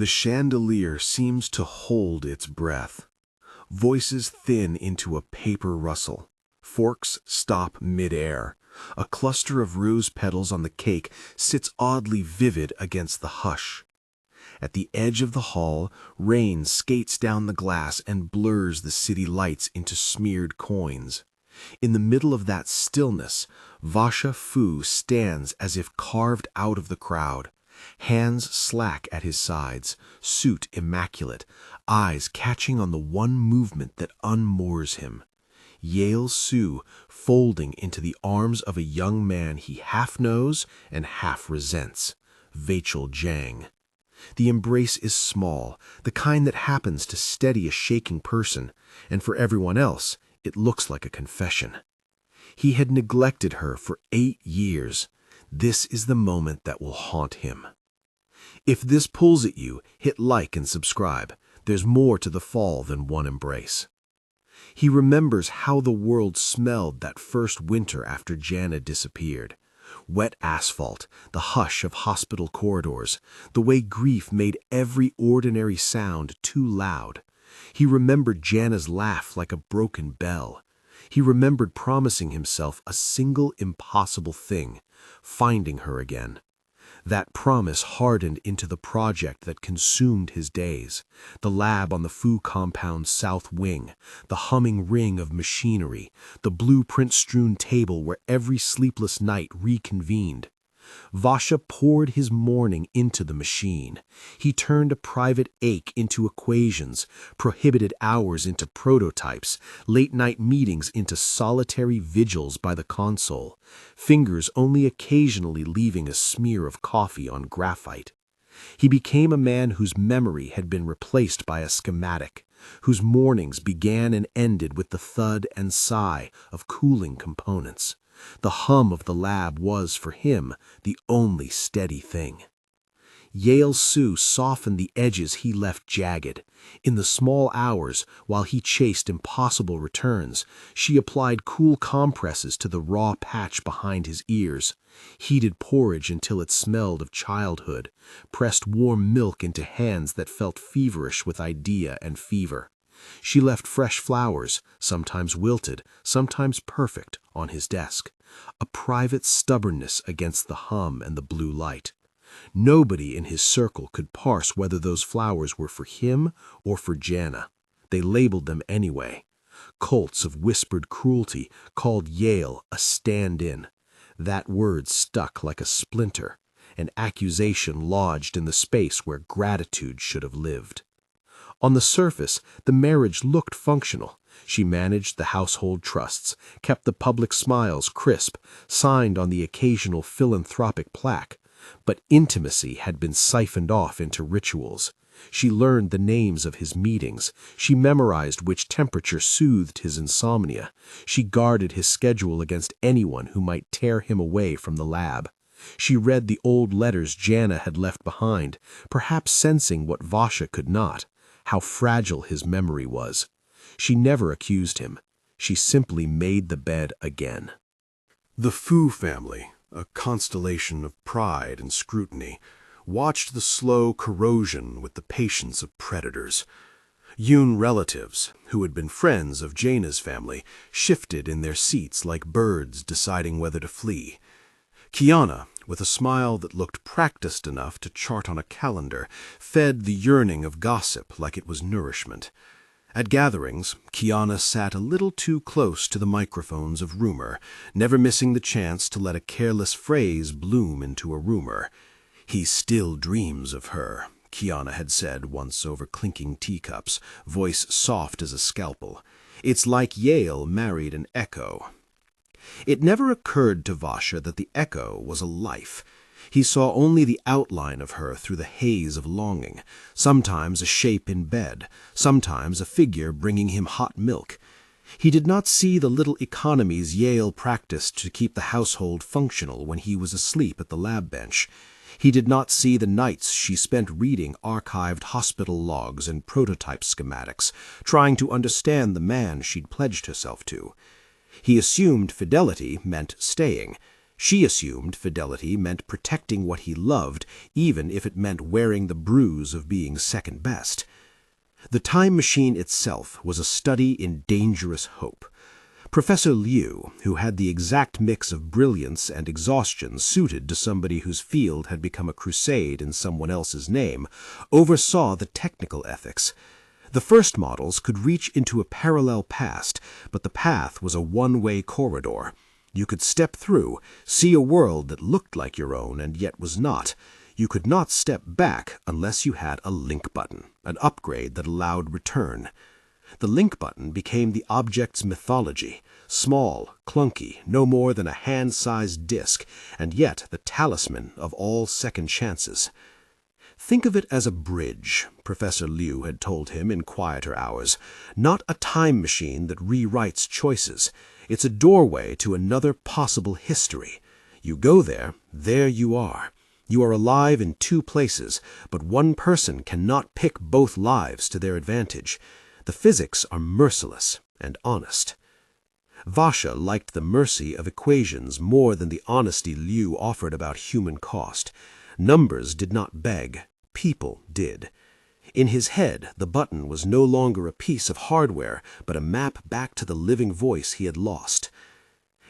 The chandelier seems to hold its breath. Voices thin into a paper rustle. Forks stop mid-air. A cluster of rose petals on the cake sits oddly vivid against the hush. At the edge of the hall, rain skates down the glass and blurs the city lights into smeared coins. In the middle of that stillness, Vasha Fu stands as if carved out of the crowd. Hands slack at his sides, suit immaculate, eyes catching on the one movement that unmoors him. Yale Sue folding into the arms of a young man he half knows and half resents, Vachel Jang. The embrace is small, the kind that happens to steady a shaking person, and for everyone else, it looks like a confession. He had neglected her for 8 years. This is the moment that will haunt him. If this pulls at you, hit like and subscribe. There's more to the fall than one embrace. He remembers how the world smelled that first winter after Jana disappeared. Wet asphalt, the hush of hospital corridors, the way grief made every ordinary sound too loud. He remembered Jana's laugh like a broken bell. He remembered promising himself a single impossible thing, finding her again. That promise hardened into the project that consumed his days, the lab on the Fu compound's south wing, the humming ring of machinery, the blueprint-strewn table where every sleepless night reconvened. Vasha poured his morning into the machine. He turned a private ache into equations, prohibited hours into prototypes, late-night meetings into solitary vigils by the console, fingers only occasionally leaving a smear of coffee on graphite. He became a man whose memory had been replaced by a schematic, whose mornings began and ended with the thud and sigh of cooling components. The hum of the lab was, for him, the only steady thing. Yale Sue softened the edges he left jagged. In the small hours, while he chased impossible returns, she applied cool compresses to the raw patch behind his ears, heated porridge until it smelled of childhood, pressed warm milk into hands that felt feverish with idea and fever. She left fresh flowers, sometimes wilted, sometimes perfect, on his desk, a private stubbornness against the hum and the blue light. Nobody in his circle could parse whether those flowers were for him or for Jana. They labeled them anyway. Cults of whispered cruelty called Yale a stand-in. That word stuck like a splinter, an accusation lodged in the space where gratitude should have lived. On the surface, the marriage looked functional. She managed the household trusts, kept the public smiles crisp, signed on the occasional philanthropic plaque. But intimacy had been siphoned off into rituals. She learned the names of his meetings. She memorized which temperature soothed his insomnia. She guarded his schedule against anyone who might tear him away from the lab. She read the old letters Jana had left behind, perhaps sensing what Vasha could not, how fragile his memory was. She never accused him. She simply made the bed again. The Fu family, a constellation of pride and scrutiny, watched the slow corrosion with the patience of predators. Yoon relatives, who had been friends of Jana's family, shifted in their seats like birds deciding whether to flee. Kiana, with a smile that looked practiced enough to chart on a calendar, fed the yearning of gossip like it was nourishment. At gatherings, Kiana sat a little too close to the microphones of rumor, never missing the chance to let a careless phrase bloom into a rumor. "He still dreams of her," Kiana had said once over clinking teacups, voice soft as a scalpel. "It's like Yale married an echo." It never occurred to Vasha that the echo was a life. He saw only the outline of her through the haze of longing, sometimes a shape in bed, sometimes a figure bringing him hot milk. He did not see the little economies Yale practiced to keep the household functional when he was asleep at the lab bench. He did not see the nights she spent reading archived hospital logs and prototype schematics, trying to understand the man she'd pledged herself to. He assumed fidelity meant staying. She assumed fidelity meant protecting what he loved, even if it meant wearing the bruise of being second best. The time machine itself was a study in dangerous hope. Professor Liu, who had the exact mix of brilliance and exhaustion suited to somebody whose field had become a crusade in someone else's name, oversaw the technical ethics. The first models could reach into a parallel past, but the path was a one-way corridor. You could step through, see a world that looked like your own and yet was not. You could not step back unless you had a link button, an upgrade that allowed return. The link button became the object's mythology, small, clunky, no more than a hand-sized disc, and yet the talisman of all second chances. Think of it as a bridge, Professor Liu had told him in quieter hours, not a time machine that rewrites choices. It's a doorway to another possible history. You go there, there you are. You are alive in two places, but one person cannot pick both lives to their advantage. The physics are merciless and honest. Vasha liked the mercy of equations more than the honesty Liu offered about human cost. Numbers did not beg, people did. In his head, the button was no longer a piece of hardware, but a map back to the living voice he had lost.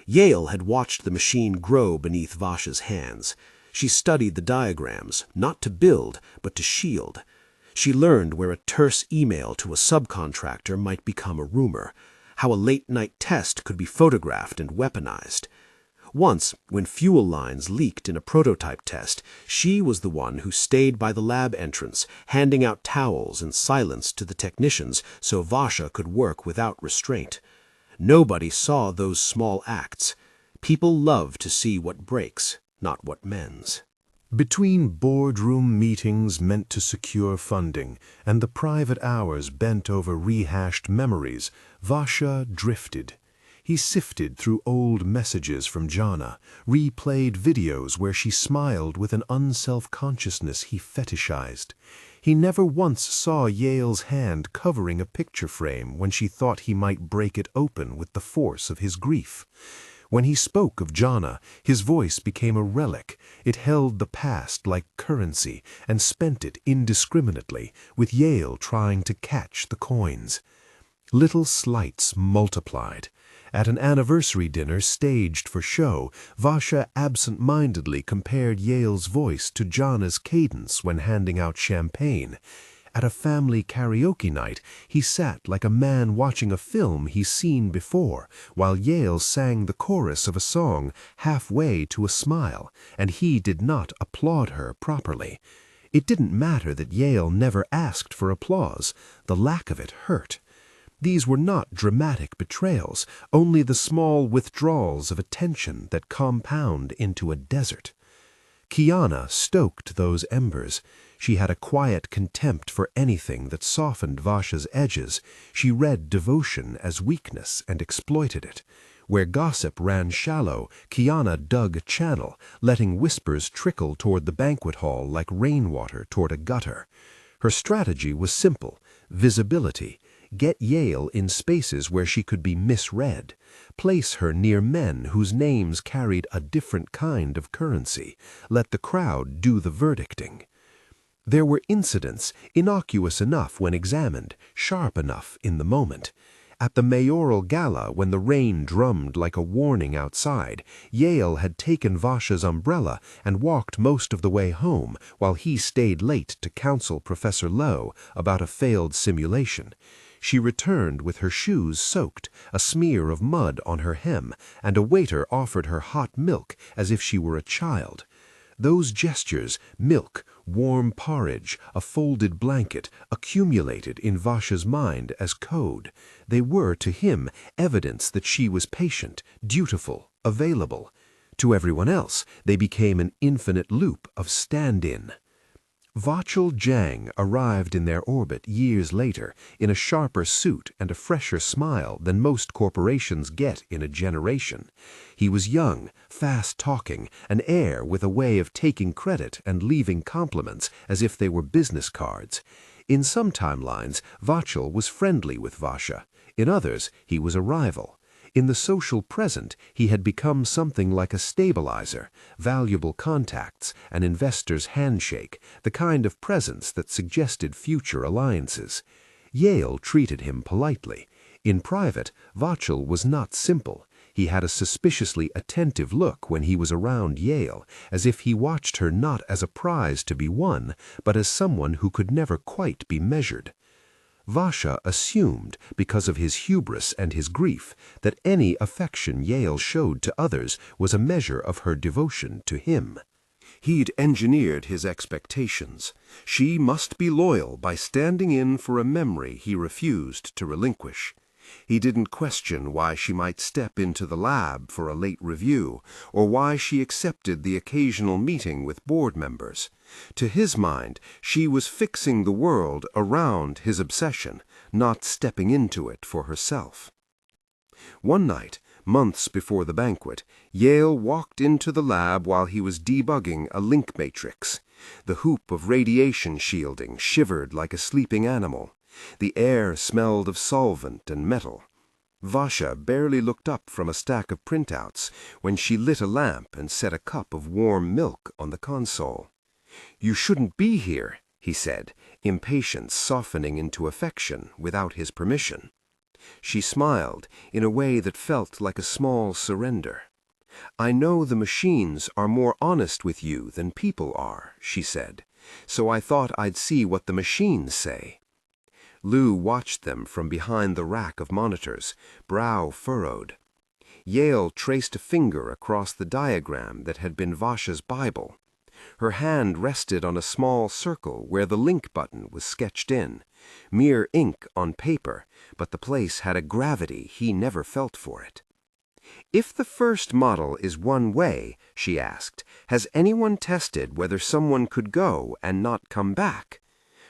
Yale had watched the machine grow beneath Vasha's hands. She studied the diagrams, not to build, but to shield. She learned where a terse email to a subcontractor might become a rumor, how a late-night test could be photographed and weaponized. Once, when fuel lines leaked in a prototype test, she was the one who stayed by the lab entrance, handing out towels and silence to the technicians so Vasha could work without restraint. Nobody saw those small acts. People love to see what breaks, not what mends. Between boardroom meetings meant to secure funding and the private hours bent over rehashed memories, Vasha drifted. He sifted through old messages from Jana, replayed videos where she smiled with an unself-consciousness he fetishized. He never once saw Yale's hand covering a picture frame when she thought he might break it open with the force of his grief. When he spoke of Jana, his voice became a relic. It held the past like currency and spent it indiscriminately, with Yale trying to catch the coins. Little slights multiplied. At an anniversary dinner staged for show, Vasha absent-mindedly compared Yale's voice to Jana's cadence when handing out champagne. At a family karaoke night, he sat like a man watching a film he's seen before, while Yale sang the chorus of a song halfway to a smile, and he did not applaud her properly. It didn't matter that Yale never asked for applause. The lack of it hurt. These were not dramatic betrayals, only the small withdrawals of attention that compound into a desert. Kiana stoked those embers. She had a quiet contempt for anything that softened Vasha's edges. She read devotion as weakness and exploited it. Where gossip ran shallow, Kiana dug a channel, letting whispers trickle toward the banquet hall like rainwater toward a gutter. Her strategy was simple: visibility. Get Yale in spaces where she could be misread. Place her near men whose names carried a different kind of currency. Let the crowd do the verdicting. There were incidents, innocuous enough when examined, sharp enough in the moment. At the mayoral gala, when the rain drummed like a warning outside, Yale had taken Vasha's umbrella and walked most of the way home while he stayed late to counsel Professor Lowe about a failed simulation. She returned with her shoes soaked, a smear of mud on her hem, and a waiter offered her hot milk as if she were a child. Those gestures, milk, warm porridge, a folded blanket, accumulated in Vasha's mind as code. They were, to him, evidence that she was patient, dutiful, available. To everyone else, they became an infinite loop of stand-in. Vachel Jang arrived in their orbit years later, in a sharper suit and a fresher smile than most corporations get in a generation. He was young, fast-talking, an heir with a way of taking credit and leaving compliments as if they were business cards. In some timelines, Vachel was friendly with Vasha. In others, he was a rival. In the social present, he had become something like a stabilizer, valuable contacts, an investor's handshake, the kind of presence that suggested future alliances. Yale treated him politely. In private, Vachel was not simple. He had a suspiciously attentive look when he was around Yale, as if he watched her not as a prize to be won, but as someone who could never quite be measured. Vasha assumed, because of his hubris and his grief, that any affection Yale showed to others was a measure of her devotion to him. He'd engineered his expectations. She must be loyal by standing in for a memory he refused to relinquish. He didn't question why she might step into the lab for a late review, or why she accepted the occasional meeting with board members. To his mind, she was fixing the world around his obsession, not stepping into it for herself. One night, months before the banquet, Yale walked into the lab while he was debugging a link matrix. The hoop of radiation shielding shivered like a sleeping animal. The air smelled of solvent and metal. Vasha barely looked up from a stack of printouts when she lit a lamp and set a cup of warm milk on the console. "You shouldn't be here," he said, impatience softening into affection without his permission. She smiled in a way that felt like a small surrender. "I know the machines are more honest with you than people are," she said, "so I thought I'd see what the machines say." Lou watched them from behind the rack of monitors, brow furrowed. Yale traced a finger across the diagram that had been Vasha's Bible. Her hand rested on a small circle where the link button was sketched in. Mere ink on paper, but the place had a gravity he never felt for it. "If the first model is one way," she asked, "has anyone tested whether someone could go and not come back?"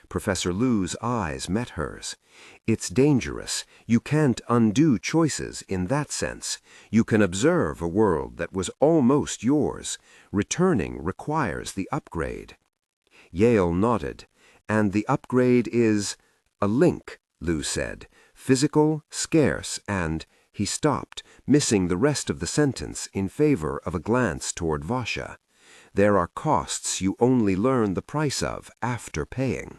Professor Lou's eyes met hers. "It's dangerous. You can't undo choices in that sense. You can observe a world that was almost yours. Returning requires the upgrade." Yale nodded. "And the upgrade is—" "A link," Lou said. "Physical, scarce, and—" He stopped, missing the rest of the sentence in favor of a glance toward Vasha. "There are costs you only learn the price of after paying."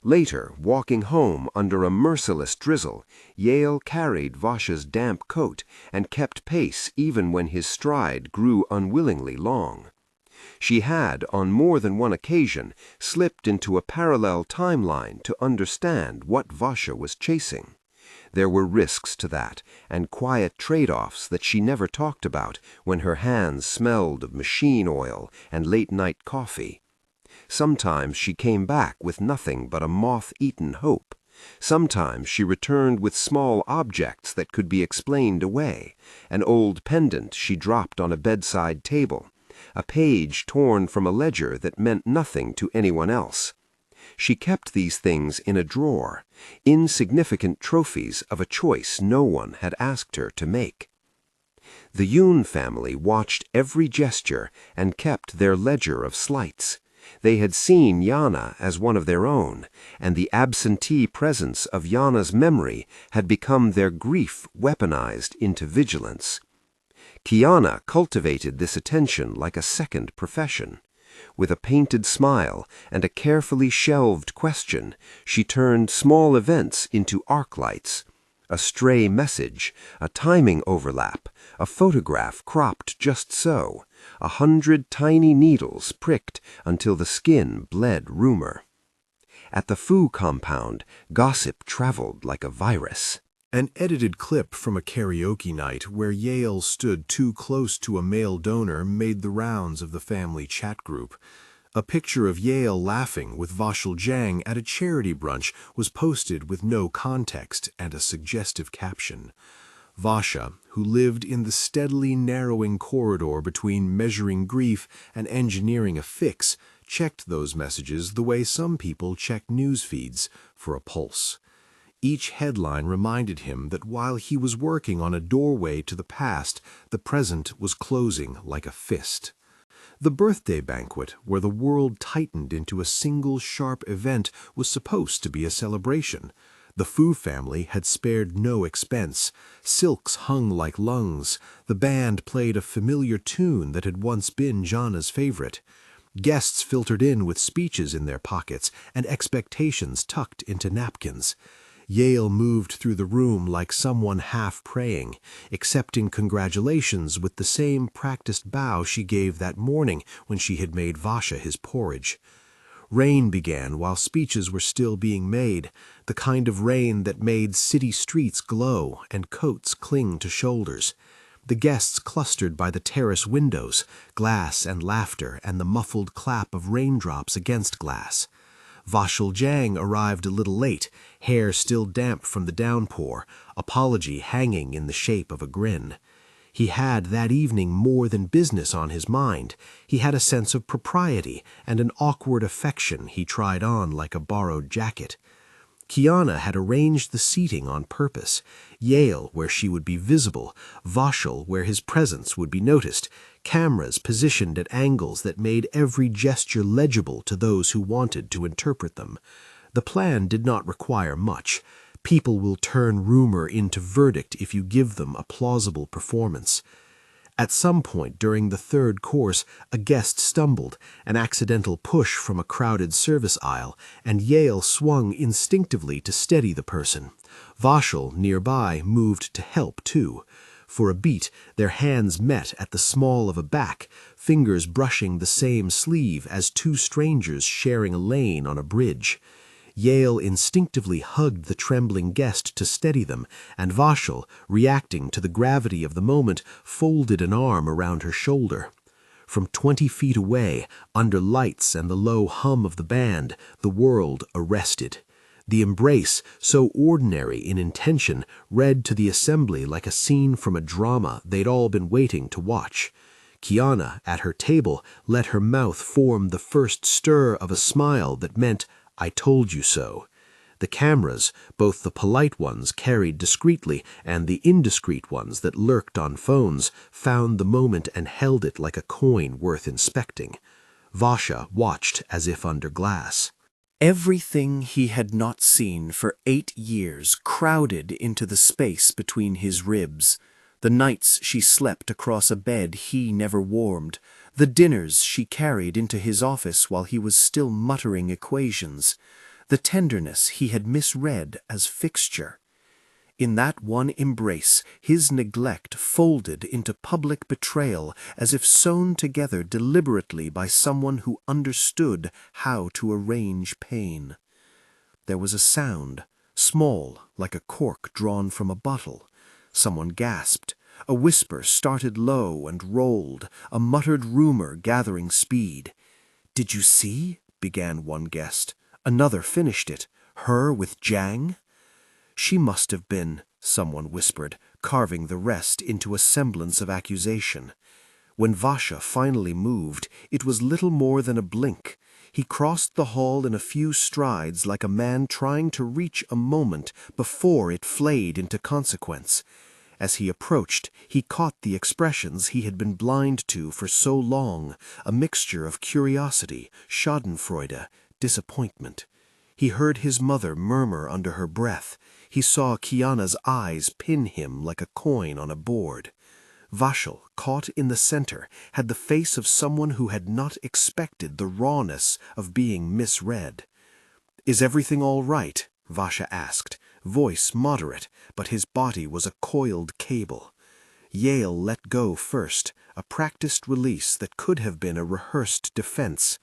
Later, walking home under a merciless drizzle, Yale carried Vasha's damp coat and kept pace even when his stride grew unwillingly long. She had, on more than one occasion, slipped into a parallel timeline to understand what Vasha was chasing. There were risks to that, and quiet trade-offs that she never talked about when her hands smelled of machine oil and late-night coffee. Sometimes she came back with nothing but a moth-eaten hope. Sometimes she returned with small objects that could be explained away, an old pendant she dropped on a bedside table, a page torn from a ledger that meant nothing to anyone else. She kept these things in a drawer, insignificant trophies of a choice no one had asked her to make. The Yoon family watched every gesture and kept their ledger of slights. They had seen Yana as one of their own, and the absentee presence of Yana's memory had become their grief weaponized into vigilance. Kiana cultivated this attention like a second profession. With a painted smile and a carefully shelved question, she turned small events into arc lights. A stray message, a timing overlap, a photograph cropped just so, 100 tiny needles pricked until the skin bled rumor. At the Fu compound, gossip traveled like a virus. An edited clip from a karaoke night where Yale stood too close to a male donor made the rounds of the family chat group. A picture of Yale laughing with Vachel Jang at a charity brunch was posted with no context and a suggestive caption. Vasha, who lived in the steadily narrowing corridor between measuring grief and engineering a fix, checked those messages the way some people check news feeds for a pulse. Each headline reminded him that while he was working on a doorway to the past, the present was closing like a fist. The birthday banquet, where the world tightened into a single sharp event, was supposed to be a celebration. The Fu family had spared no expense. Silks hung like lungs. The band played a familiar tune that had once been Jana's favorite. Guests filtered in with speeches in their pockets and expectations tucked into napkins. Yale moved through the room like someone half praying, accepting congratulations with the same practiced bow she gave that morning when she had made Vasha his porridge. Rain began while speeches were still being made, the kind of rain that made city streets glow and coats cling to shoulders. The guests clustered by the terrace windows, glass and laughter and the muffled clap of raindrops against glass. Vachel Jang arrived a little late, hair still damp from the downpour, apology hanging in the shape of a grin. He had that evening more than business on his mind. He had a sense of propriety and an awkward affection he tried on like a borrowed jacket. Kiana had arranged the seating on purpose. Yale where she would be visible, Vachel where his presence would be noticed, cameras positioned at angles that made every gesture legible to those who wanted to interpret them. The plan did not require much. People will turn rumor into verdict if you give them a plausible performance. At some point during the third course, a guest stumbled, an accidental push from a crowded service aisle, and Yale swung instinctively to steady the person. Vachel, nearby, moved to help, too. For a beat, their hands met at the small of a back, fingers brushing the same sleeve as two strangers sharing a lane on a bridge. Yale instinctively hugged the trembling guest to steady them, and Vachel, reacting to the gravity of the moment, folded an arm around her shoulder. From 20 feet away, under lights and the low hum of the band, the world arrested. The embrace, so ordinary in intention, read to the assembly like a scene from a drama they'd all been waiting to watch. Kiana, at her table, let her mouth form the first stir of a smile that meant, "I told you so." The cameras, both the polite ones carried discreetly and the indiscreet ones that lurked on phones, found the moment and held it like a coin worth inspecting. Vasha watched as if under glass. Everything he had not seen for 8 years crowded into the space between his ribs. The nights she slept across a bed he never warmed, the dinners she carried into his office while he was still muttering equations, the tenderness he had misread as fixture. In that one embrace, his neglect folded into public betrayal as if sewn together deliberately by someone who understood how to arrange pain. There was a sound, small, like a cork drawn from a bottle. Someone gasped. A whisper started low and rolled, a muttered rumor gathering speed. "Did you see?" began one guest. Another finished it. "Her with Jang?" "She must have been," someone whispered, carving the rest into a semblance of accusation. When Vasha finally moved, it was little more than a blink. He crossed the hall in a few strides like a man trying to reach a moment before it flayed into consequence. As he approached, he caught the expressions he had been blind to for so long, a mixture of curiosity, schadenfreude, disappointment. He heard his mother murmur under her breath. He saw Kiana's eyes pin him like a coin on a board. Vachel, caught in the center, had the face of someone who had not expected the rawness of being misread. "Is everything all right?" Vasha asked, voice moderate, but his body was a coiled cable. Yale let go first, a practiced release that could have been a rehearsed defense.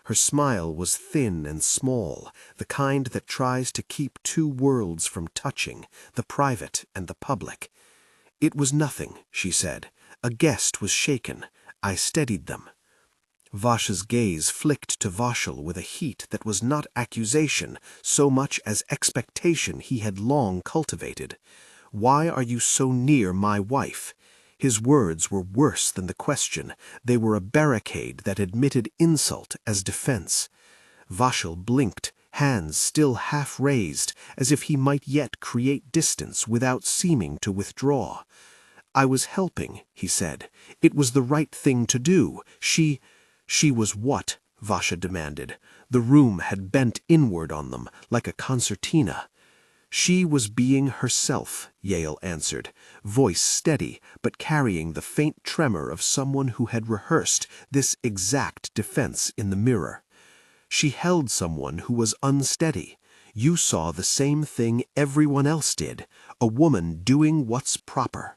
Her smile was thin and small, the kind that tries to keep two worlds from touching, the private and the public. "It was nothing," she said. "A guest was shaken. I steadied them." Vasha's gaze flicked to Vachel with a heat that was not accusation so much as expectation he had long cultivated. "Why are you so near my wife?" His words were worse than the question. They were a barricade that admitted insult as defense. Vachel blinked, hands still half raised, as if he might yet create distance without seeming to withdraw. "I was helping," he said. "It was the right thing to do. She was what?" Vasha demanded. The room had bent inward on them, like a concertina. She was being herself, Yale answered, voice steady but carrying the faint tremor of someone who had rehearsed this exact defense in the mirror. She held someone who was unsteady. You saw the same thing everyone else did, a woman doing what's proper.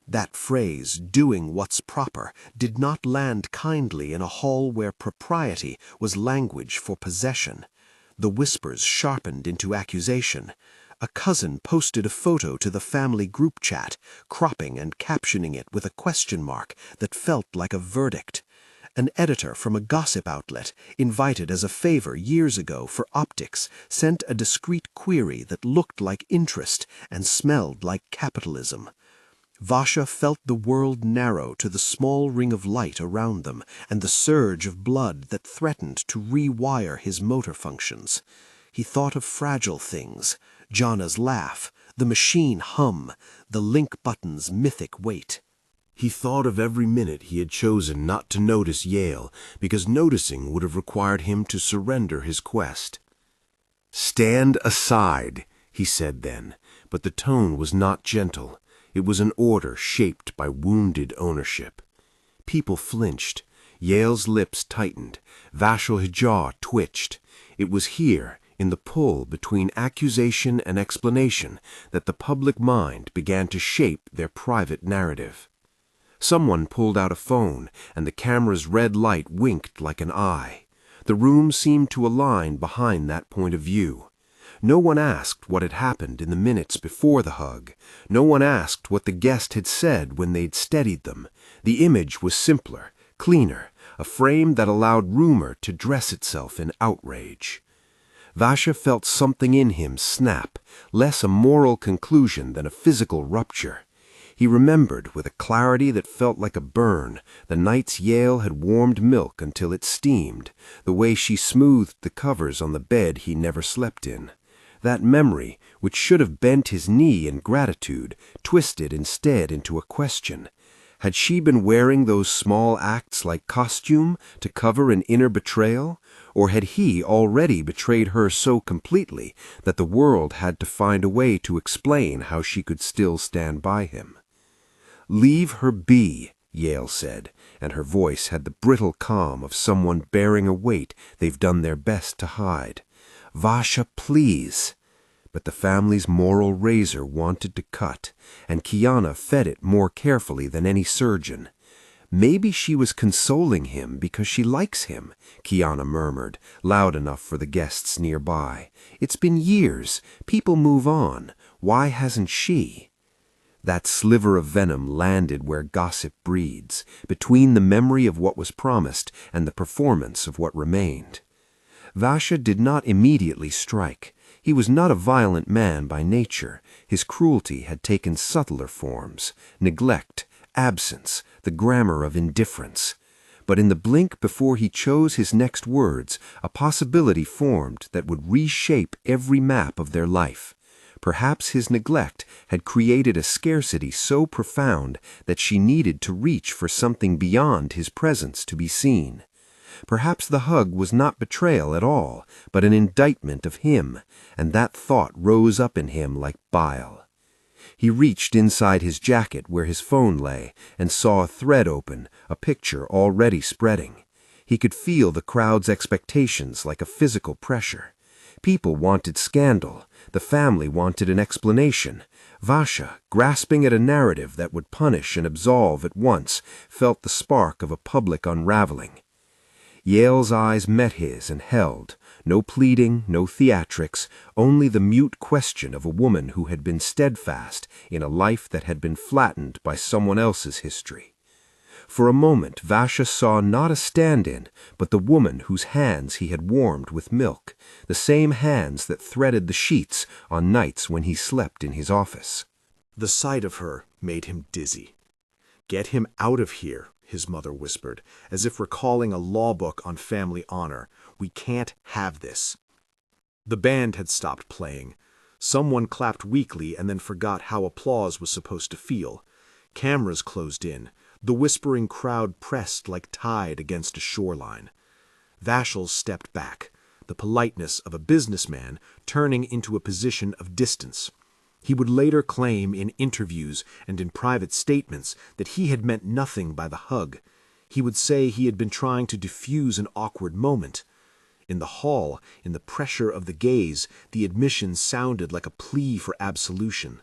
That phrase, doing what's proper, did not land kindly in a hall where propriety was language for possession. The whispers sharpened into accusation. A cousin posted a photo to the family group chat, cropping and captioning it with a question mark that felt like a verdict. An editor from a gossip outlet, invited as a favor years ago for optics, sent a discreet query that looked like interest and smelled like capitalism. Vasha felt the world narrow to the small ring of light around them and the surge of blood that threatened to rewire his motor functions. He thought of fragile things, Jana's laugh, the machine hum, the link button's mythic weight. He thought of every minute he had chosen not to notice Yale, because noticing would have required him to surrender his quest. "Stand aside," he said then, but the tone was not gentle. It was an order shaped by wounded ownership. People flinched. Yale's lips tightened. Vachel's jaw twitched. It was here, in the pull between accusation and explanation, that the public mind began to shape their private narrative. Someone pulled out a phone, and the camera's red light winked like an eye. The room seemed to align behind that point of view. No one asked what had happened in the minutes before the hug. No one asked what the guest had said when they'd steadied them. The image was simpler, cleaner, a frame that allowed rumor to dress itself in outrage. Vasha felt something in him snap, less a moral conclusion than a physical rupture. He remembered with a clarity that felt like a burn the nights Yale had warmed milk until it steamed, the way she smoothed the covers on the bed he never slept in. That memory, which should have bent his knee in gratitude, twisted instead into a question. Had she been wearing those small acts like costume to cover an inner betrayal? Or had he already betrayed her so completely that the world had to find a way to explain how she could still stand by him? "Leave her be," Yale said, and her voice had the brittle calm of someone bearing a weight they've done their best to hide. "Vasha, please." But the family's moral razor wanted to cut, and Kiana fed it more carefully than any surgeon. "Maybe she was consoling him because she likes him," Kiana murmured, loud enough for the guests nearby. "It's been years. People move on. Why hasn't she?" That sliver of venom landed where gossip breeds, between the memory of what was promised and the performance of what remained. Vasha did not immediately strike. He was not a violent man by nature. His cruelty had taken subtler forms: neglect, absence, the grammar of indifference. But in the blink before he chose his next words, a possibility formed that would reshape every map of their life. Perhaps his neglect had created a scarcity so profound that she needed to reach for something beyond his presence to be seen. Perhaps the hug was not betrayal at all, but an indictment of him, and that thought rose up in him like bile. He reached inside his jacket where his phone lay and saw a thread open, a picture already spreading. He could feel the crowd's expectations like a physical pressure. People wanted scandal. The family wanted an explanation. Vasha, grasping at a narrative that would punish and absolve at once, felt the spark of a public unraveling. Yale's eyes met his and held. No pleading, no theatrics, only the mute question of a woman who had been steadfast in a life that had been flattened by someone else's history. For a moment Vasha saw not a stand-in, but the woman whose hands he had warmed with milk, the same hands that threaded the sheets on nights when he slept in his office. The sight of her made him dizzy. "Get him out of here," his mother whispered, as if recalling a law book on family honor. "We can't have this." The band had stopped playing. Someone clapped weakly and then forgot how applause was supposed to feel. Cameras closed in. The whispering crowd pressed like tide against a shoreline. Vachel stepped back. the politeness of a businessman turning into a position of distance. He would later claim in interviews and in private statements that he had meant nothing by the hug. He would say he had been trying to diffuse an awkward moment. In the hall, in the pressure of the gaze, the admission sounded like a plea for absolution.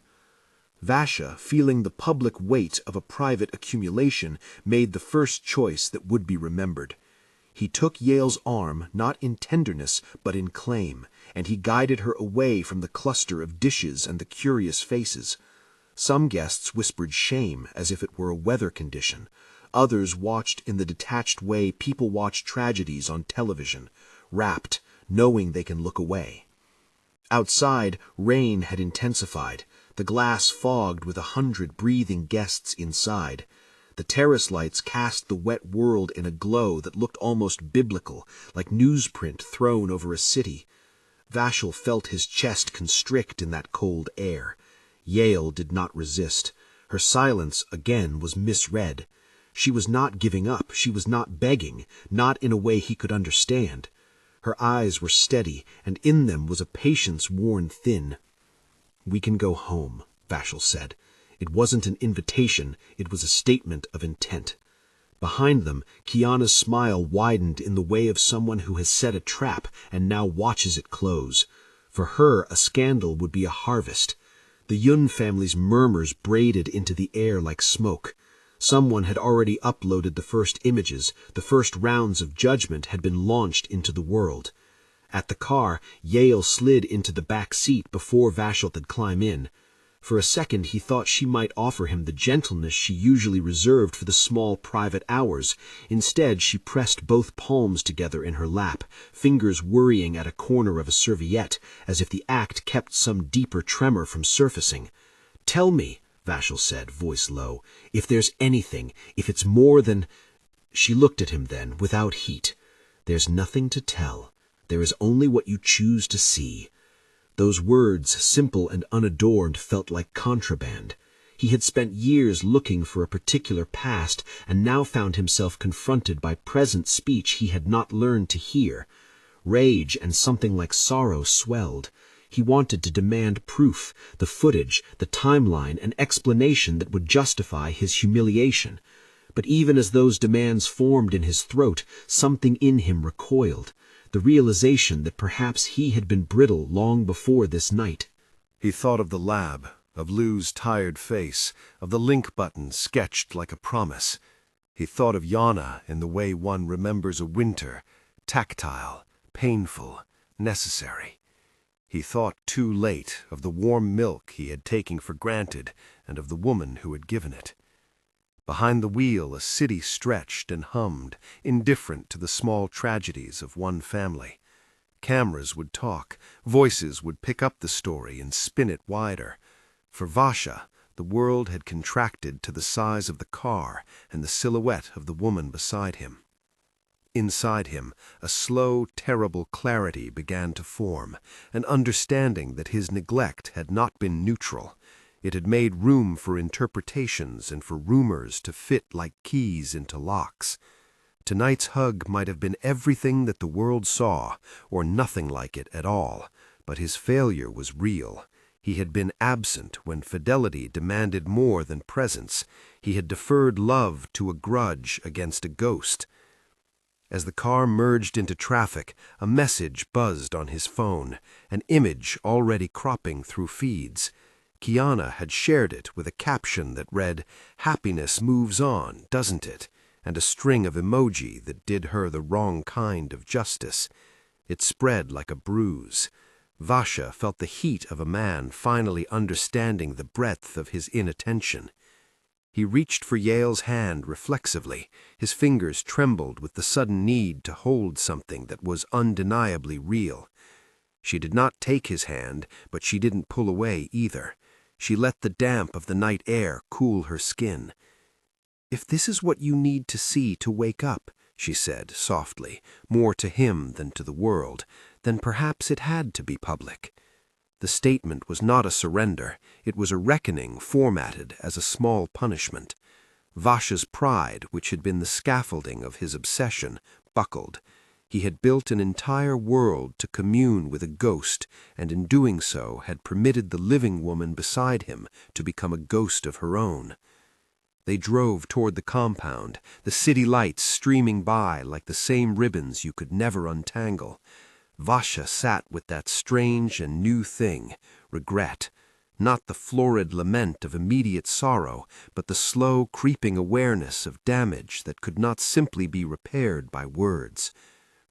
Vasha, feeling the public weight of a private accumulation, made the first choice that would be remembered. He took Yale's arm not in tenderness but in claim, and he guided her away from the cluster of dishes and the curious faces. Some guests whispered shame as if it were a weather condition. Others watched in the detached way people watch tragedies on television, rapt, knowing they can look away. Outside, rain had intensified, the glass fogged with 100 breathing guests inside. The terrace lights cast the wet world in a glow that looked almost biblical, like newsprint thrown over a city. Vachel felt his chest constrict in that cold air. Yale did not resist. Her silence, again, was misread. She was not giving up, she was not begging, not in a way he could understand. Her eyes were steady, and in them was a patience worn thin. "We can go home," Vachel said. It wasn't an invitation, it was a statement of intent. Behind them, Kiana's smile widened in the way of someone who has set a trap and now watches it close. For her, a scandal would be a harvest. The Yun family's murmurs braided into the air like smoke. Someone had already uploaded the first images, the first rounds of judgment had been launched into the world. At the car, Yale slid into the back seat before Vachel could climb in. For a second he thought she might offer him the gentleness she usually reserved for the small private hours. Instead, she pressed both palms together in her lap, fingers worrying at a corner of a serviette, as if the act kept some deeper tremor from surfacing. "Tell me," Vachel said, voice low, "if there's anything, if it's more than—" She looked at him then, without heat. "There's nothing to tell. There is only what you choose to see." Those words, simple and unadorned, felt like contraband. He had spent years looking for a particular past, and now found himself confronted by present speech he had not learned to hear. Rage and something like sorrow swelled. He wanted to demand proof, the footage, the timeline, an explanation that would justify his humiliation. But even as those demands formed in his throat, something in him recoiled. The realization that perhaps he had been brittle long before this night. He thought of the lab, of Lou's tired face, of the link button sketched like a promise. He thought of Yana in the way one remembers a winter, tactile, painful, necessary. He thought too late of the warm milk he had taken for granted and of the woman who had given it. Behind the wheel a city stretched and hummed, indifferent to the small tragedies of one family. Cameras would talk, voices would pick up the story and spin it wider. For Vasha, the world had contracted to the size of the car and the silhouette of the woman beside him. Inside him, a slow, terrible clarity began to form, an understanding that his neglect had not been neutral. It had made room for interpretations and for rumors to fit like keys into locks. Tonight's hug might have been everything that the world saw, or nothing like it at all, but his failure was real. He had been absent when fidelity demanded more than presence. He had deferred love to a grudge against a ghost. As the car merged into traffic, a message buzzed on his phone, an image already cropping through feeds. Kiana had shared it with a caption that read, "Happiness moves on, doesn't it?" and a string of emoji that did her the wrong kind of justice. It spread like a bruise. Vasha felt the heat of a man finally understanding the breadth of his inattention. He reached for Yale's hand reflexively. His fingers trembled with the sudden need to hold something that was undeniably real. She did not take his hand, but she didn't pull away either. She let the damp of the night air cool her skin. "If this is what you need to see to wake up," she said softly, more to him than to the world, then perhaps it had to be public. The statement was not a surrender, it was a reckoning formatted as a small punishment. Vasha's pride, which had been the scaffolding of his obsession, buckled. He had built an entire world to commune with a ghost, and in doing so had permitted the living woman beside him to become a ghost of her own. They drove toward the compound, the city lights streaming by like the same ribbons you could never untangle. Vasha sat with that strange and new thing, regret. Not the florid lament of immediate sorrow, but the slow, creeping awareness of damage that could not simply be repaired by words.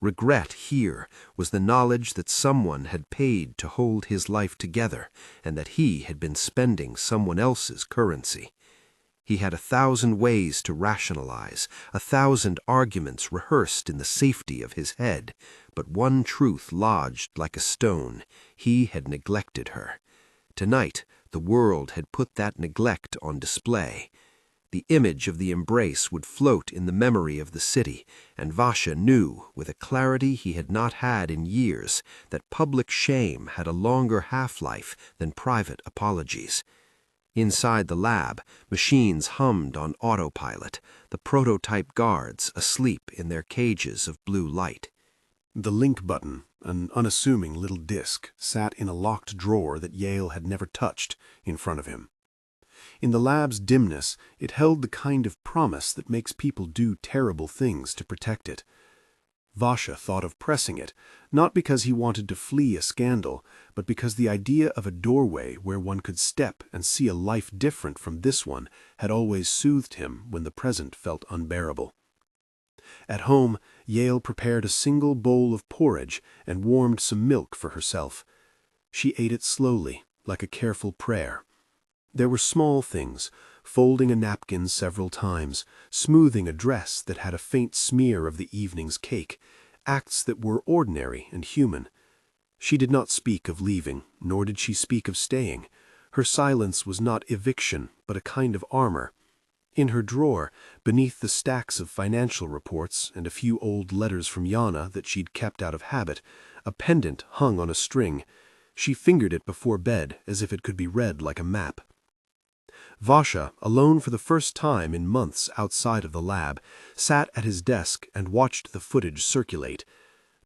Regret here was the knowledge that someone had paid to hold his life together, and that he had been spending someone else's currency. He had 1,000 ways to rationalize, 1,000 arguments rehearsed in the safety of his head, but one truth lodged like a stone: he had neglected her. Tonight, the world had put that neglect on display. The image of the embrace would float in the memory of the city, and Vasha knew, with a clarity he had not had in years, that public shame had a longer half-life than private apologies. Inside the lab, machines hummed on autopilot, the prototype guards asleep in their cages of blue light. The link button, an unassuming little disc, sat in a locked drawer that Yale had never touched in front of him. In the lab's dimness, it held the kind of promise that makes people do terrible things to protect it. Vasha thought of pressing it, not because he wanted to flee a scandal, but because the idea of a doorway where one could step and see a life different from this one had always soothed him when the present felt unbearable. At home, Yale prepared a single bowl of porridge and warmed some milk for herself. She ate it slowly, like a careful prayer. There were small things, folding a napkin several times, smoothing a dress that had a faint smear of the evening's cake, acts that were ordinary and human. She did not speak of leaving, nor did she speak of staying. Her silence was not eviction, but a kind of armor. In her drawer, beneath the stacks of financial reports and a few old letters from Yana that she'd kept out of habit, a pendant hung on a string. She fingered it before bed as if it could be read like a map. Vasha, alone for the first time in months outside of the lab, sat at his desk and watched the footage circulate.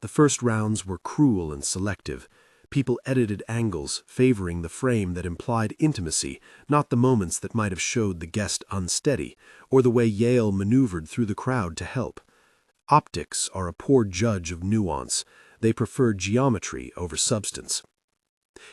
The first rounds were cruel and selective. People edited angles, favoring the frame that implied intimacy, not the moments that might have showed the guest unsteady, or the way Yale maneuvered through the crowd to help. Optics are a poor judge of nuance. They prefer geometry over substance.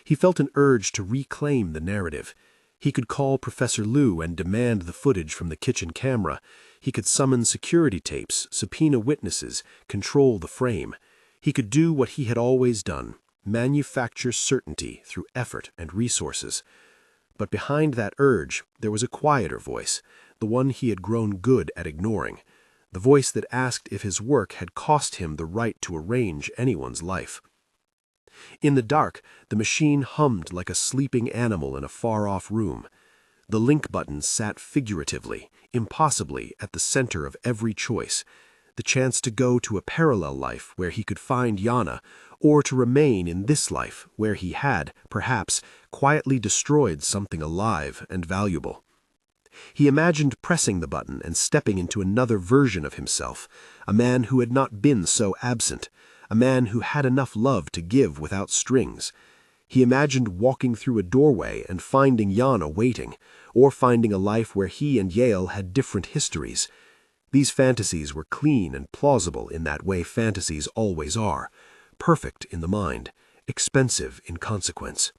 He felt an urge to reclaim the narrative. He could call Professor Liu and demand the footage from the kitchen camera. He could summon security tapes, subpoena witnesses, control the frame. He could do what he had always done: manufacture certainty through effort and resources. But behind that urge, there was a quieter voice, the one he had grown good at ignoring, the voice that asked if his work had cost him the right to arrange anyone's life. In the dark, the machine hummed like a sleeping animal in a far-off room. The link button sat figuratively, impossibly, at the center of every choice. The chance to go to a parallel life where he could find Yana, or to remain in this life where he had, perhaps, quietly destroyed something alive and valuable. He imagined pressing the button and stepping into another version of himself, a man who had not been so absent, a man who had enough love to give without strings. He imagined walking through a doorway and finding Yana waiting, or finding a life where he and Yale had different histories. These fantasies were clean and plausible in that way fantasies always are, perfect in the mind, expensive in consequence.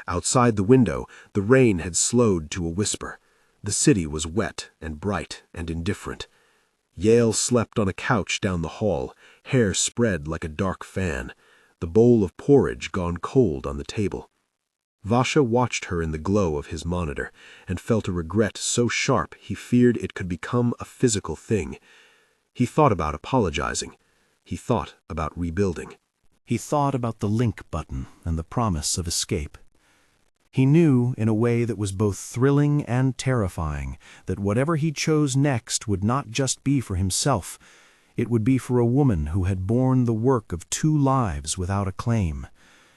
Outside the window, the rain had slowed to a whisper. The city was wet and bright and indifferent. Yale slept on a couch down the hall, hair spread like a dark fan, the bowl of porridge gone cold on the table. Vasha watched her in the glow of his monitor and felt a regret so sharp he feared it could become a physical thing. He thought about apologizing. He thought about rebuilding. He thought about the link button and the promise of escape. He knew, in a way that was both thrilling and terrifying, that whatever he chose next would not just be for himself. It would be for a woman who had borne the work of 2 lives without a claim.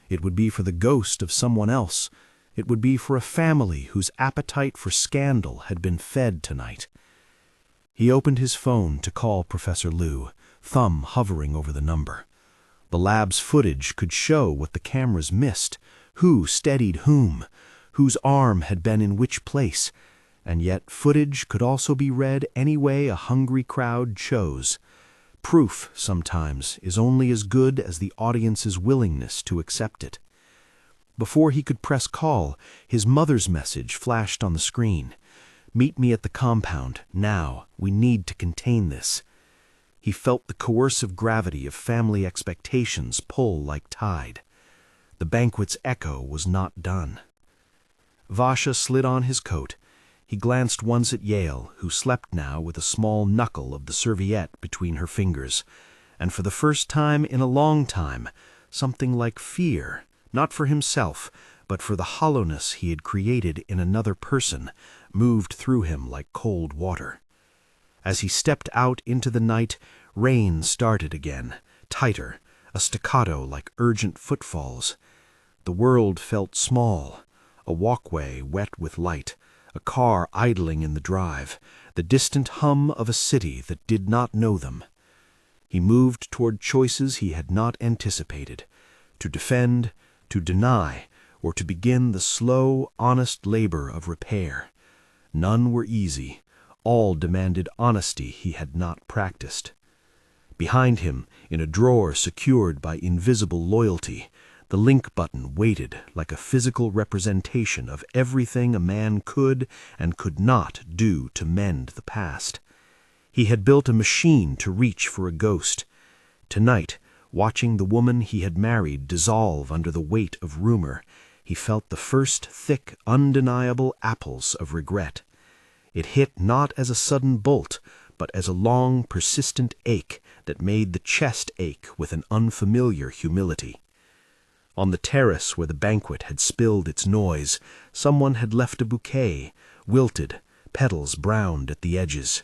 It would be for the ghost of someone else. It would be for a family whose appetite for scandal had been fed tonight. He opened his phone to call Professor Liu, thumb hovering over the number. The lab's footage could show what the cameras missed, who steadied whom, whose arm had been in which place, and yet footage could also be read any way a hungry crowd chose. Proof, sometimes, is only as good as the audience's willingness to accept it. Before he could press call, his mother's message flashed on the screen. "Meet me at the compound, now. We need to contain this." He felt the coercive gravity of family expectations pull like tide. The banquet's echo was not done. Vasha slid on his coat. He glanced once at Yale, who slept now with a small knuckle of the serviette between her fingers, and for the first time in a long time, something like fear, not for himself, but for the hollowness he had created in another person, moved through him like cold water. As he stepped out into the night, rain started again, tighter, a staccato like urgent footfalls. The world felt small, a walkway wet with light, a car idling in the drive, the distant hum of a city that did not know them. He moved toward choices he had not anticipated, to defend, to deny, or to begin the slow, honest labor of repair. None were easy. All demanded honesty he had not practiced. Behind him, in a drawer secured by invisible loyalty, the link button waited like a physical representation of everything a man could and could not do to mend the past. He had built a machine to reach for a ghost. Tonight, watching the woman he had married dissolve under the weight of rumor, he felt the first thick, undeniable apples of regret. It hit not as a sudden bolt, but as a long, persistent ache that made the chest ache with an unfamiliar humility. On the terrace where the banquet had spilled its noise, someone had left a bouquet, wilted, petals browned at the edges.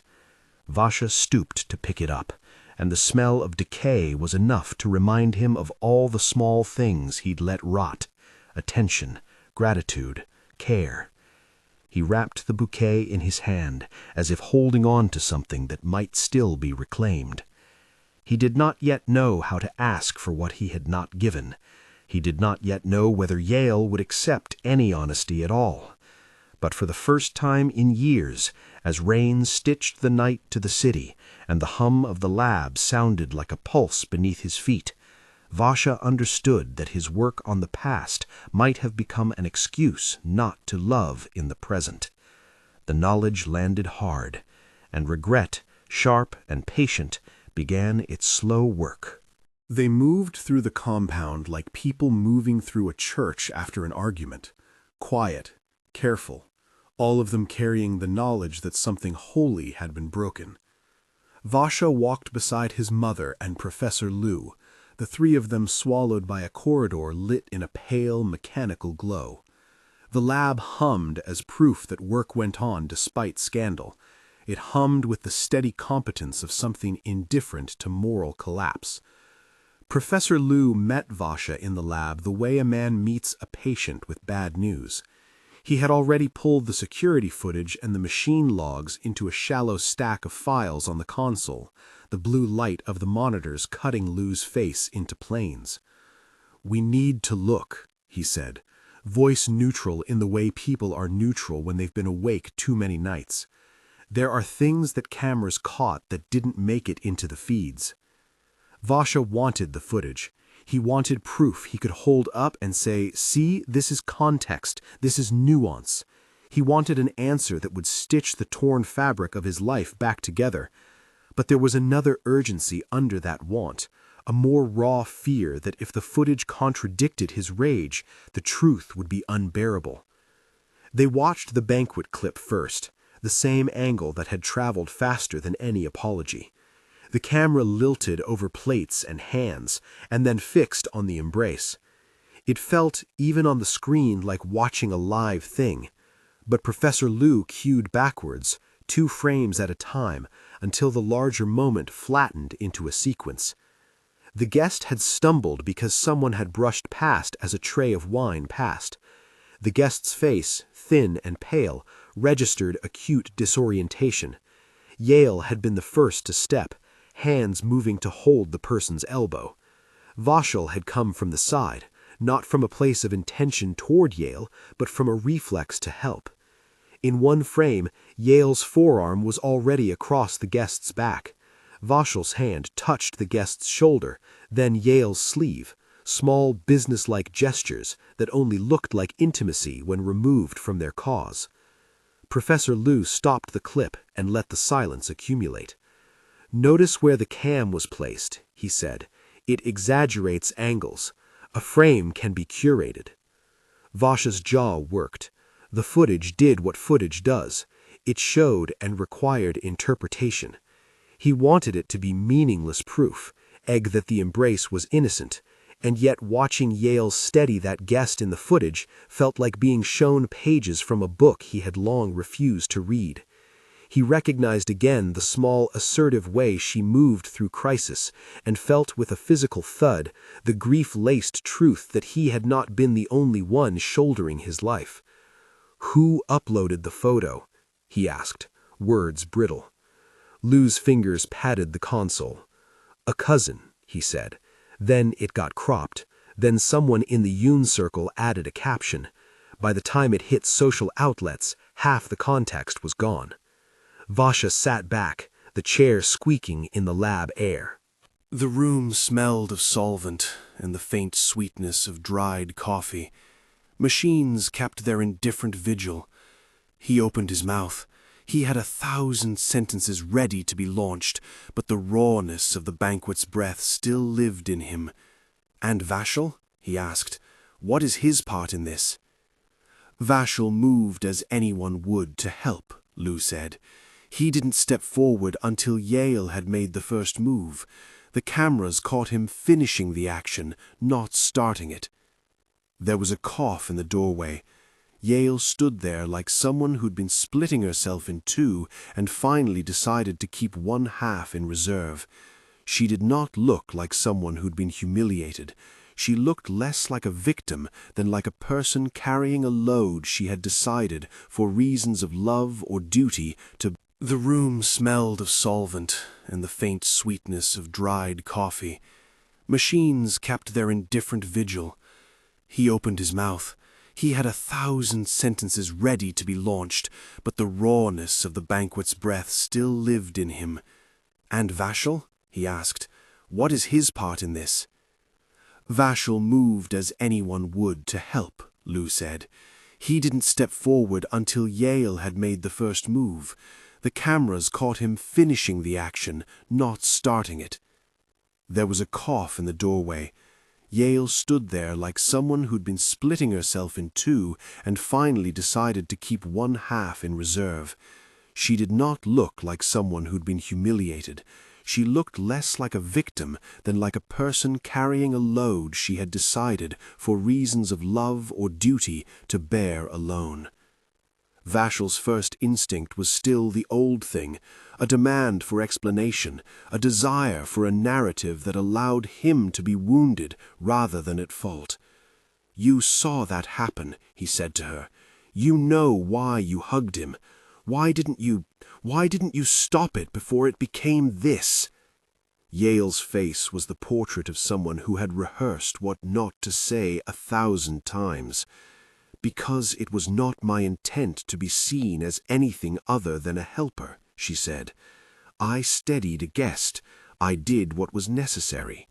Vasha stooped to pick it up, and the smell of decay was enough to remind him of all the small things he'd let rot: attention, gratitude, care. He wrapped the bouquet in his hand, as if holding on to something that might still be reclaimed. He did not yet know how to ask for what he had not given. He did not yet know whether Yale would accept any honesty at all. But for the first time in years, as rain stitched the night to the city, and the hum of the lab sounded like a pulse beneath his feet, Vasha understood that his work on the past might have become an excuse not to love in the present. The knowledge landed hard, and regret, sharp and patient, began its slow work. They moved through the compound like people moving through a church after an argument, quiet, careful, all of them carrying the knowledge that something holy had been broken. Vasha walked beside his mother and Professor Liu, the three of them swallowed by a corridor lit in a pale, mechanical glow. The lab hummed as proof that work went on despite scandal. It hummed with the steady competence of something indifferent to moral collapse. Professor Liu met Vasha in the lab the way a man meets a patient with bad news. He had already pulled the security footage and the machine logs into a shallow stack of files on the console, the blue light of the monitors cutting Liu's face into planes. "We need to look," he said, voice neutral in the way people are neutral when they've been awake too many nights. "There are things that cameras caught that didn't make it into the feeds." Vasha wanted the footage. He wanted proof he could hold up and say, "See, this is context, this is nuance." He wanted an answer that would stitch the torn fabric of his life back together. But there was another urgency under that want, a more raw fear that if the footage contradicted his rage, the truth would be unbearable. They watched the banquet clip first, the same angle that had traveled faster than any apology. The camera lilted over plates and hands, and then fixed on the embrace. It felt, even on the screen, like watching a live thing. But Professor Liu cued backwards, 2 frames at a time, until the larger moment flattened into a sequence. The guest had stumbled because someone had brushed past as a tray of wine passed. The guest's face, thin and pale, registered acute disorientation. Yale had been the first to step, hands moving to hold the person's elbow. Vachel had come from the side, not from a place of intention toward Yale, but from a reflex to help. In one frame, Yale's forearm was already across the guest's back. Vachel's hand touched the guest's shoulder, then Yale's sleeve, small businesslike gestures that only looked like intimacy when removed from their cause. Professor Liu stopped the clip and let the silence accumulate. "Notice where the cam was placed," he said. "It exaggerates angles. A frame can be curated." Vasha's jaw worked. The footage did what footage does. It showed and required interpretation. He wanted it to be meaningless proof, egg that the embrace was innocent, and yet watching Yale steady that guest in the footage felt like being shown pages from a book he had long refused to read. He recognized again the small, assertive way she moved through crisis, and felt with a physical thud the grief-laced truth that he had not been the only one shouldering his life. "Who uploaded the photo?" he asked, words brittle. Liu's fingers patted the console. "A cousin," he said. Then it got cropped. Then someone in the Yoon circle added a caption. By the time it hit social outlets, half the context was gone. Vasha sat back, the chair squeaking in the lab air. The room smelled of solvent and the faint sweetness of dried coffee. Machines kept their indifferent vigil. He opened his mouth. He had 1,000 sentences ready to be launched, but the rawness of the banquet's breath still lived in him. "And Vachel?" he asked. "What is his part in this?" "Vachel moved as anyone would to help," Liu said. "He didn't step forward until Yale had made the first move. The cameras caught him finishing the action, not starting it." There was a cough in the doorway. Yale stood there like someone who'd been splitting herself in two and finally decided to keep one half in reserve. She did not look like someone who'd been humiliated. She looked less like a victim than like a person carrying a load she had decided, for reasons of love or duty, to. The room smelled of solvent and the faint sweetness of dried coffee. Machines kept their indifferent vigil. He opened his mouth. He had 1,000 sentences ready to be launched, but the rawness of the banquet's breath still lived in him. "And Vachel?" he asked. "What is his part in this?" "Vachel moved as anyone would to help," Liu said. "He didn't step forward until Yale had made the first move. The cameras caught him finishing the action, not starting it." There was a cough in the doorway. Yale stood there like someone who'd been splitting herself in two and finally decided to keep one half in reserve. She did not look like someone who'd been humiliated. She looked less like a victim than like a person carrying a load she had decided, for reasons of love or duty, to bear alone. Vachel's first instinct was still the old thing, a demand for explanation, a desire for a narrative that allowed him to be wounded rather than at fault. "You saw that happen," he said to her. "You know why you hugged him. Why didn't you stop it before it became this?" Yale's face was the portrait of someone who had rehearsed what not to say 1,000 times. "Because it was not my intent to be seen as anything other than a helper," she said. "I steadied a guest. I did what was necessary."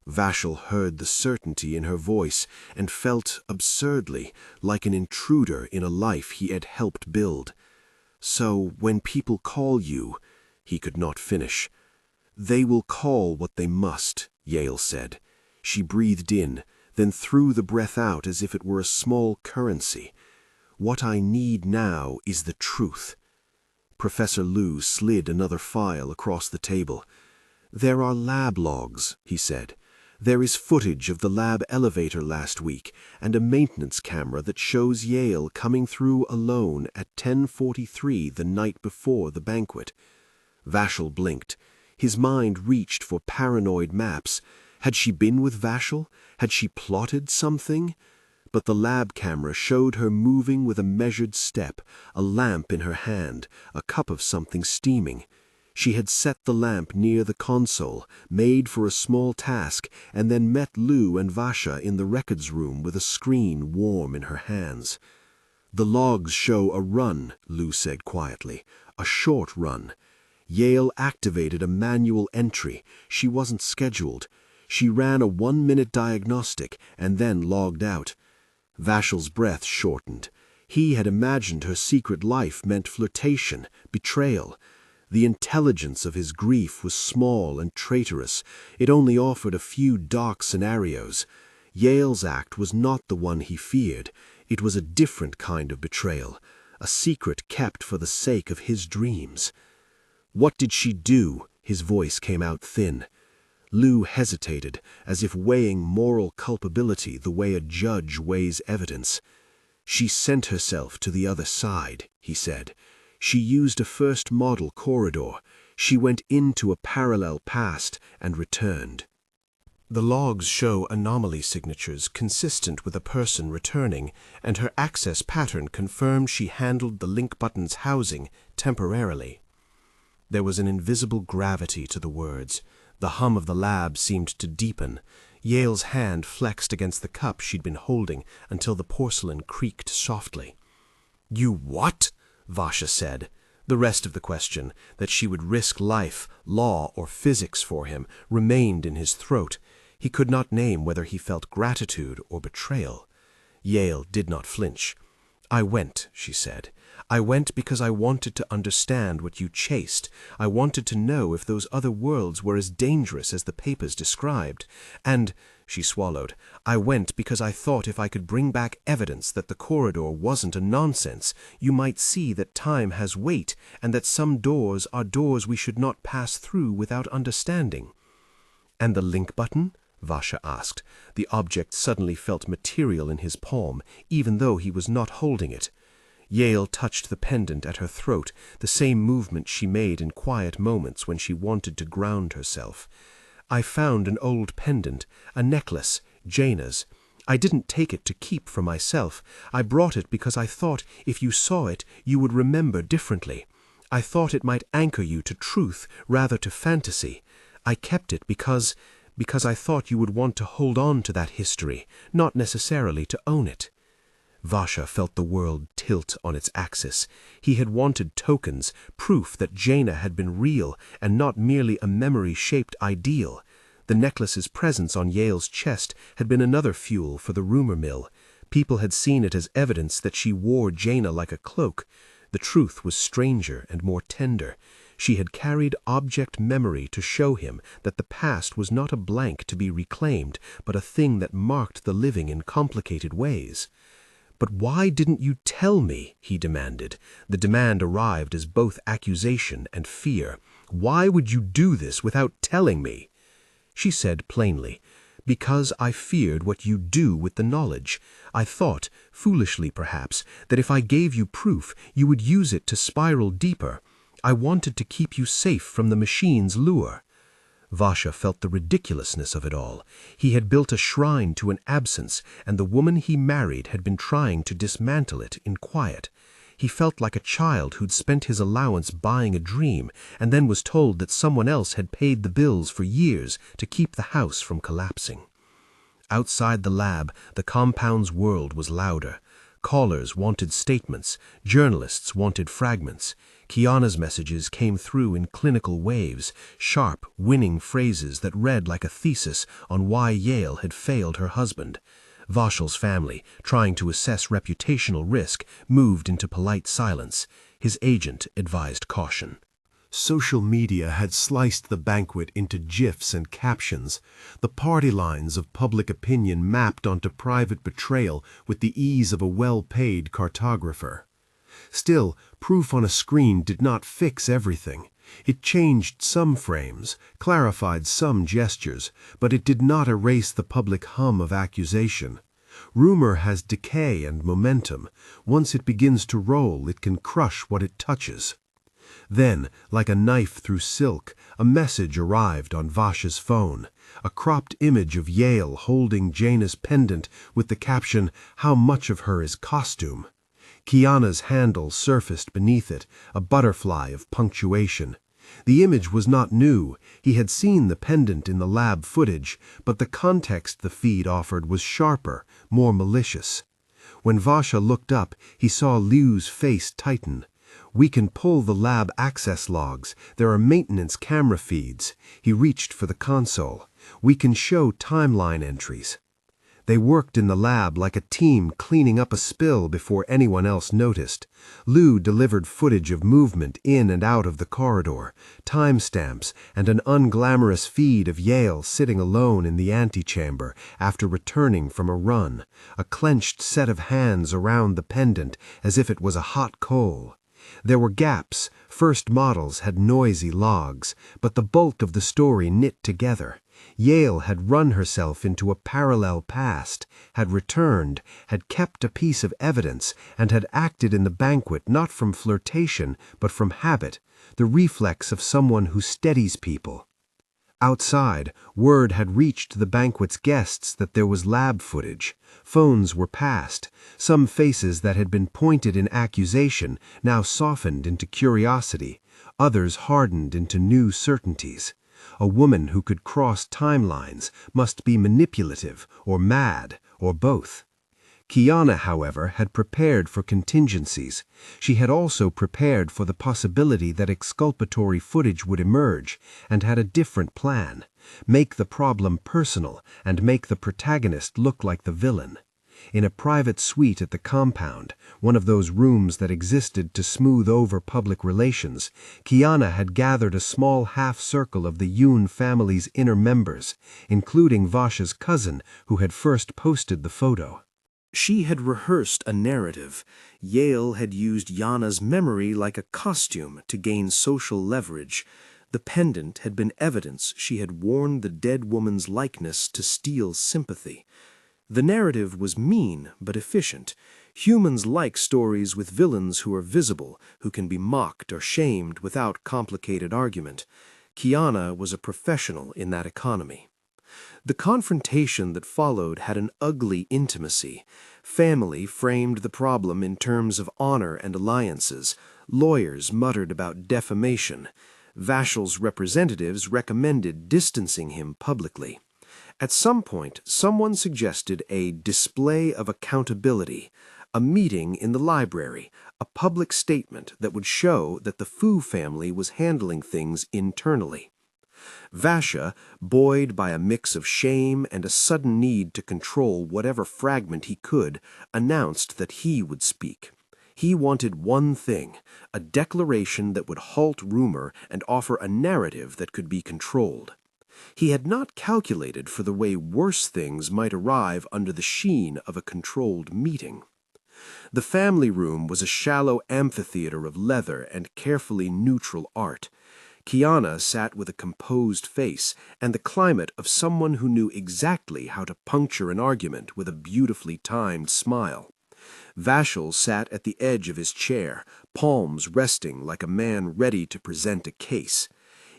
Vachel heard the certainty in her voice and felt absurdly like an intruder in a life he had helped build. "So when people call you," he could not finish. "They will call what they must," Yale said. She breathed in, then threw the breath out as if it were a small currency. "What I need now is the truth." Professor Liu slid another file across the table. "There are lab logs," he said. "There is footage of the lab elevator last week and a maintenance camera that shows Yale coming through alone at 10:43 the night before the banquet." Vachel blinked. His mind reached for paranoid maps. Had she been with Vachel? Had she plotted something? But the lab camera showed her moving with a measured step, a lamp in her hand, a cup of something steaming. She had set the lamp near the console, made for a small task, and then met Lou and Vasha in the records room with a screen warm in her hands. "The logs show a run," Lou said quietly. "A short run. Yale activated a manual entry. She wasn't scheduled. She ran a 1-minute diagnostic and then logged out." Vachel's breath shortened. He had imagined her secret life meant flirtation, betrayal. The intelligence of his grief was small and traitorous. It only offered a few dark scenarios. Yale's act was not the one he feared. It was a different kind of betrayal, a secret kept for the sake of his dreams. "What did she do?" His voice came out thin. Lou hesitated, as if weighing moral culpability the way a judge weighs evidence. "She sent herself to the other side," he said. "She used a first model corridor. She went into a parallel past and returned." The logs show anomaly signatures consistent with a person returning, and her access pattern confirms she handled the link button's housing temporarily. There was an invisible gravity to the words. The hum of the lab seemed to deepen. Yale's hand flexed against the cup she'd been holding until the porcelain creaked softly. "You what?" Vasha said. The rest of the question, that she would risk life, law, or physics for him, remained in his throat. He could not name whether he felt gratitude or betrayal. Yale did not flinch. "I went," she said. "I went because I wanted to understand what you chased. I wanted to know if those other worlds were as dangerous as the papers described. And," she swallowed, "I went because I thought if I could bring back evidence that the corridor wasn't a nonsense, you might see that time has weight and that some doors are doors we should not pass through without understanding." "And the link button?" Vasha asked. The object suddenly felt material in his palm, even though he was not holding it. Yale touched the pendant at her throat, the same movement she made in quiet moments when she wanted to ground herself. "I found an old pendant, a necklace, Jaina's. I didn't take it to keep for myself. I brought it because I thought if you saw it, you would remember differently. I thought it might anchor you to truth rather to fantasy. I kept it because I thought you would want to hold on to that history, not necessarily to own it." Vasha felt the world tilt on its axis. He had wanted tokens, proof that Jaina had been real and not merely a memory-shaped ideal. The necklace's presence on Yale's chest had been another fuel for the rumor mill. People had seen it as evidence that she wore Jaina like a cloak. The truth was stranger and more tender. She had carried object memory to show him that the past was not a blank to be reclaimed, but a thing that marked the living in complicated ways. "But why didn't you tell me?" he demanded. The demand arrived as both accusation and fear. "Why would you do this without telling me?" She said plainly, "Because I feared what you'd do with the knowledge. I thought, foolishly perhaps, that if I gave you proof, you would use it to spiral deeper. I wanted to keep you safe from the machine's lure." Vasha felt the ridiculousness of it all. He had built a shrine to an absence, and the woman he married had been trying to dismantle it in quiet. He felt like a child who'd spent his allowance buying a dream, and then was told that someone else had paid the bills for years to keep the house from collapsing. Outside the lab, the compound's world was louder. Callers wanted statements, journalists wanted fragments. Kiana's messages came through in clinical waves, sharp, winning phrases that read like a thesis on why Yale had failed her husband. Vachel's family, trying to assess reputational risk, moved into polite silence. His agent advised caution. Social media had sliced the banquet into GIFs and captions, the party lines of public opinion mapped onto private betrayal with the ease of a well-paid cartographer. Still, proof on a screen did not fix everything. It changed some frames, clarified some gestures, but it did not erase the public hum of accusation. Rumor has decay and momentum. Once it begins to roll, it can crush what it touches. Then, like a knife through silk, a message arrived on Vasha's phone, a cropped image of Yale holding Jaina's pendant with the caption, "How much of her is costume?" Kiana's handle surfaced beneath it, a butterfly of punctuation. The image was not new. He had seen the pendant in the lab footage, but the context the feed offered was sharper, more malicious. When Vasha looked up, he saw Liu's face tighten. "We can pull the lab access logs. There are maintenance camera feeds." He reached for the console. "We can show timeline entries." They worked in the lab like a team cleaning up a spill before anyone else noticed. Liu delivered footage of movement in and out of the corridor, timestamps, and an unglamorous feed of Yale sitting alone in the antechamber after returning from a run, a clenched set of hands around the pendant as if it was a hot coal. There were gaps. First models had noisy logs, but the bulk of the story knit together. Yale had run herself into a parallel past, had returned, had kept a piece of evidence, and had acted in the banquet not from flirtation, but from habit, the reflex of someone who steadies people. Outside, word had reached the banquet's guests that there was lab footage. Phones were passed. Some faces that had been pointed in accusation now softened into curiosity. Others hardened into new certainties. A woman who could cross timelines must be manipulative or mad or both. Kiana, however, had prepared for contingencies. She had also prepared for the possibility that exculpatory footage would emerge, and had a different plan: make the problem personal and make the protagonist look like the villain. In a private suite at the compound, one of those rooms that existed to smooth over public relations, Kiana had gathered a small half-circle of the Yoon family's inner members, including Vasha's cousin who had first posted the photo. She had rehearsed a narrative. Yale had used Yana's memory like a costume to gain social leverage. The pendant had been evidence she had worn the dead woman's likeness to steal sympathy. The narrative was mean but efficient. Humans like stories with villains who are visible, who can be mocked or shamed without complicated argument. Kiana was a professional in that economy. The confrontation that followed had an ugly intimacy. Family framed the problem in terms of honor and alliances. Lawyers muttered about defamation. Vachel's representatives recommended distancing him publicly. At some point, someone suggested a display of accountability, a meeting in the library, a public statement that would show that the Fu family was handling things internally. Vasha, buoyed by a mix of shame and a sudden need to control whatever fragment he could, announced that he would speak. He wanted one thing: a declaration that would halt rumor and offer a narrative that could be controlled. He had not calculated for the way worse things might arrive under the sheen of a controlled meeting. The family room was a shallow amphitheater of leather and carefully neutral art. Kiana sat with a composed face and the climate of someone who knew exactly how to puncture an argument with a beautifully timed smile. Vachel sat at the edge of his chair, palms resting like a man ready to present a case.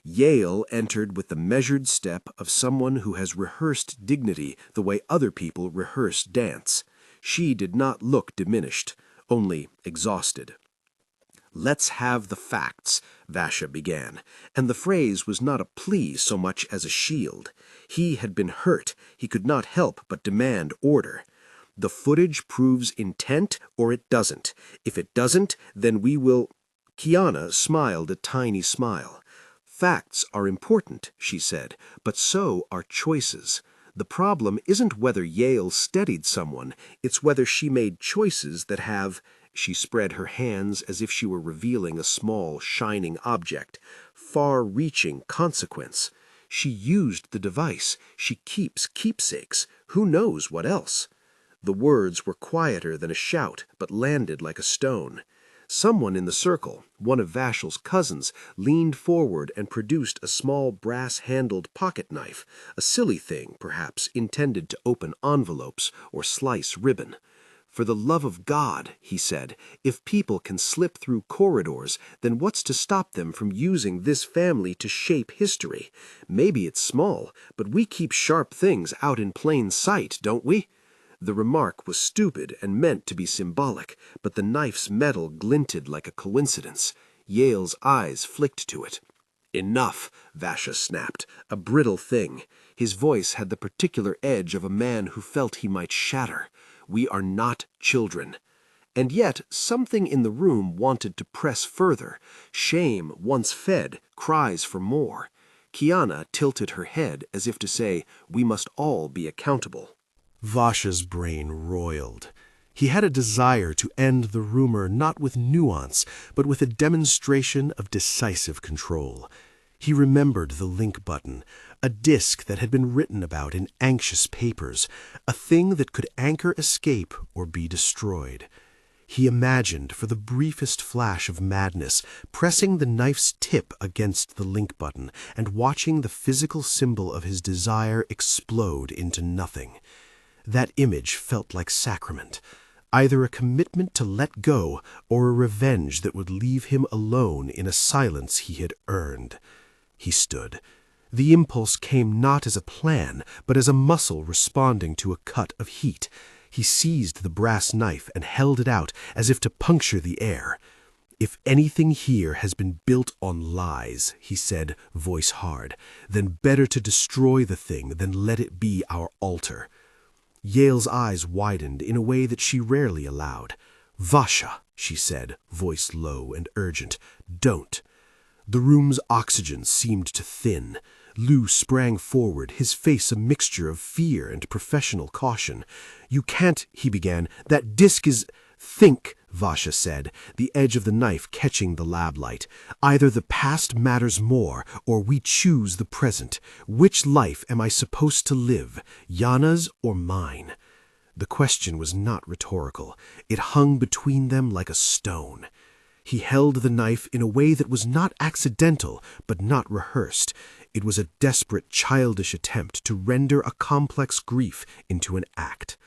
Yale entered with the measured step of someone who has rehearsed dignity the way other people rehearse dance. She did not look diminished, only exhausted. "Let's have the facts," Vasha began, and the phrase was not a plea so much as a shield. He had been hurt. He could not help but demand order. "The footage proves intent or it doesn't. If it doesn't, then we will—" Kiana smiled a tiny smile. "Facts are important," she said, "but so are choices. The problem isn't whether Yale steadied someone, it's whether she made choices that have—" She spread her hands as if she were revealing a small, shining object, far-reaching consequence. She used the device. She keeps keepsakes. Who knows what else? The words were quieter than a shout, but landed like a stone. Someone in the circle, one of Vachel's cousins, leaned forward and produced a small brass-handled pocket knife, a silly thing, perhaps, intended to open envelopes or slice ribbon. "For the love of God," he said, "if people can slip through corridors, then what's to stop them from using this family to shape history? Maybe it's small, but we keep sharp things out in plain sight, don't we?" The remark was stupid and meant to be symbolic, but the knife's metal glinted like a coincidence. Yale's eyes flicked to it. Enough, Vasha snapped, a brittle thing. His voice had the particular edge of a man who felt he might shatter. We are not children. And yet something in the room wanted to press further. Shame, once fed, cries for more. Kiana tilted her head as if to say, we must all be accountable. Vasha's brain roiled. He had a desire to end the rumor not with nuance, but with a demonstration of decisive control. He remembered the link button, a disk that had been written about in anxious papers, a thing that could anchor escape or be destroyed. He imagined, for the briefest flash of madness, pressing the knife's tip against the link button and watching the physical symbol of his desire explode into nothing. That image felt like sacrament, either a commitment to let go or a revenge that would leave him alone in a silence he had earned. He stood. The impulse came not as a plan, but as a muscle responding to a cut of heat. He seized the brass knife and held it out as if to puncture the air. If anything here has been built on lies, he said, voice hard, then better to destroy the thing than let it be our altar. Yale's eyes widened in a way that she rarely allowed. Vasha, she said, voice low and urgent, don't. The room's oxygen seemed to thin. Lou sprang forward, his face a mixture of fear and professional caution. You can't, he began. That disk is... Think, Vasha said, the edge of the knife catching the lab light. Either the past matters more, or we choose the present. Which life am I supposed to live, Yana's or mine? The question was not rhetorical. It hung between them like a stone. He held the knife in a way that was not accidental, but not rehearsed. It was a desperate, childish attempt to render a complex grief into an act.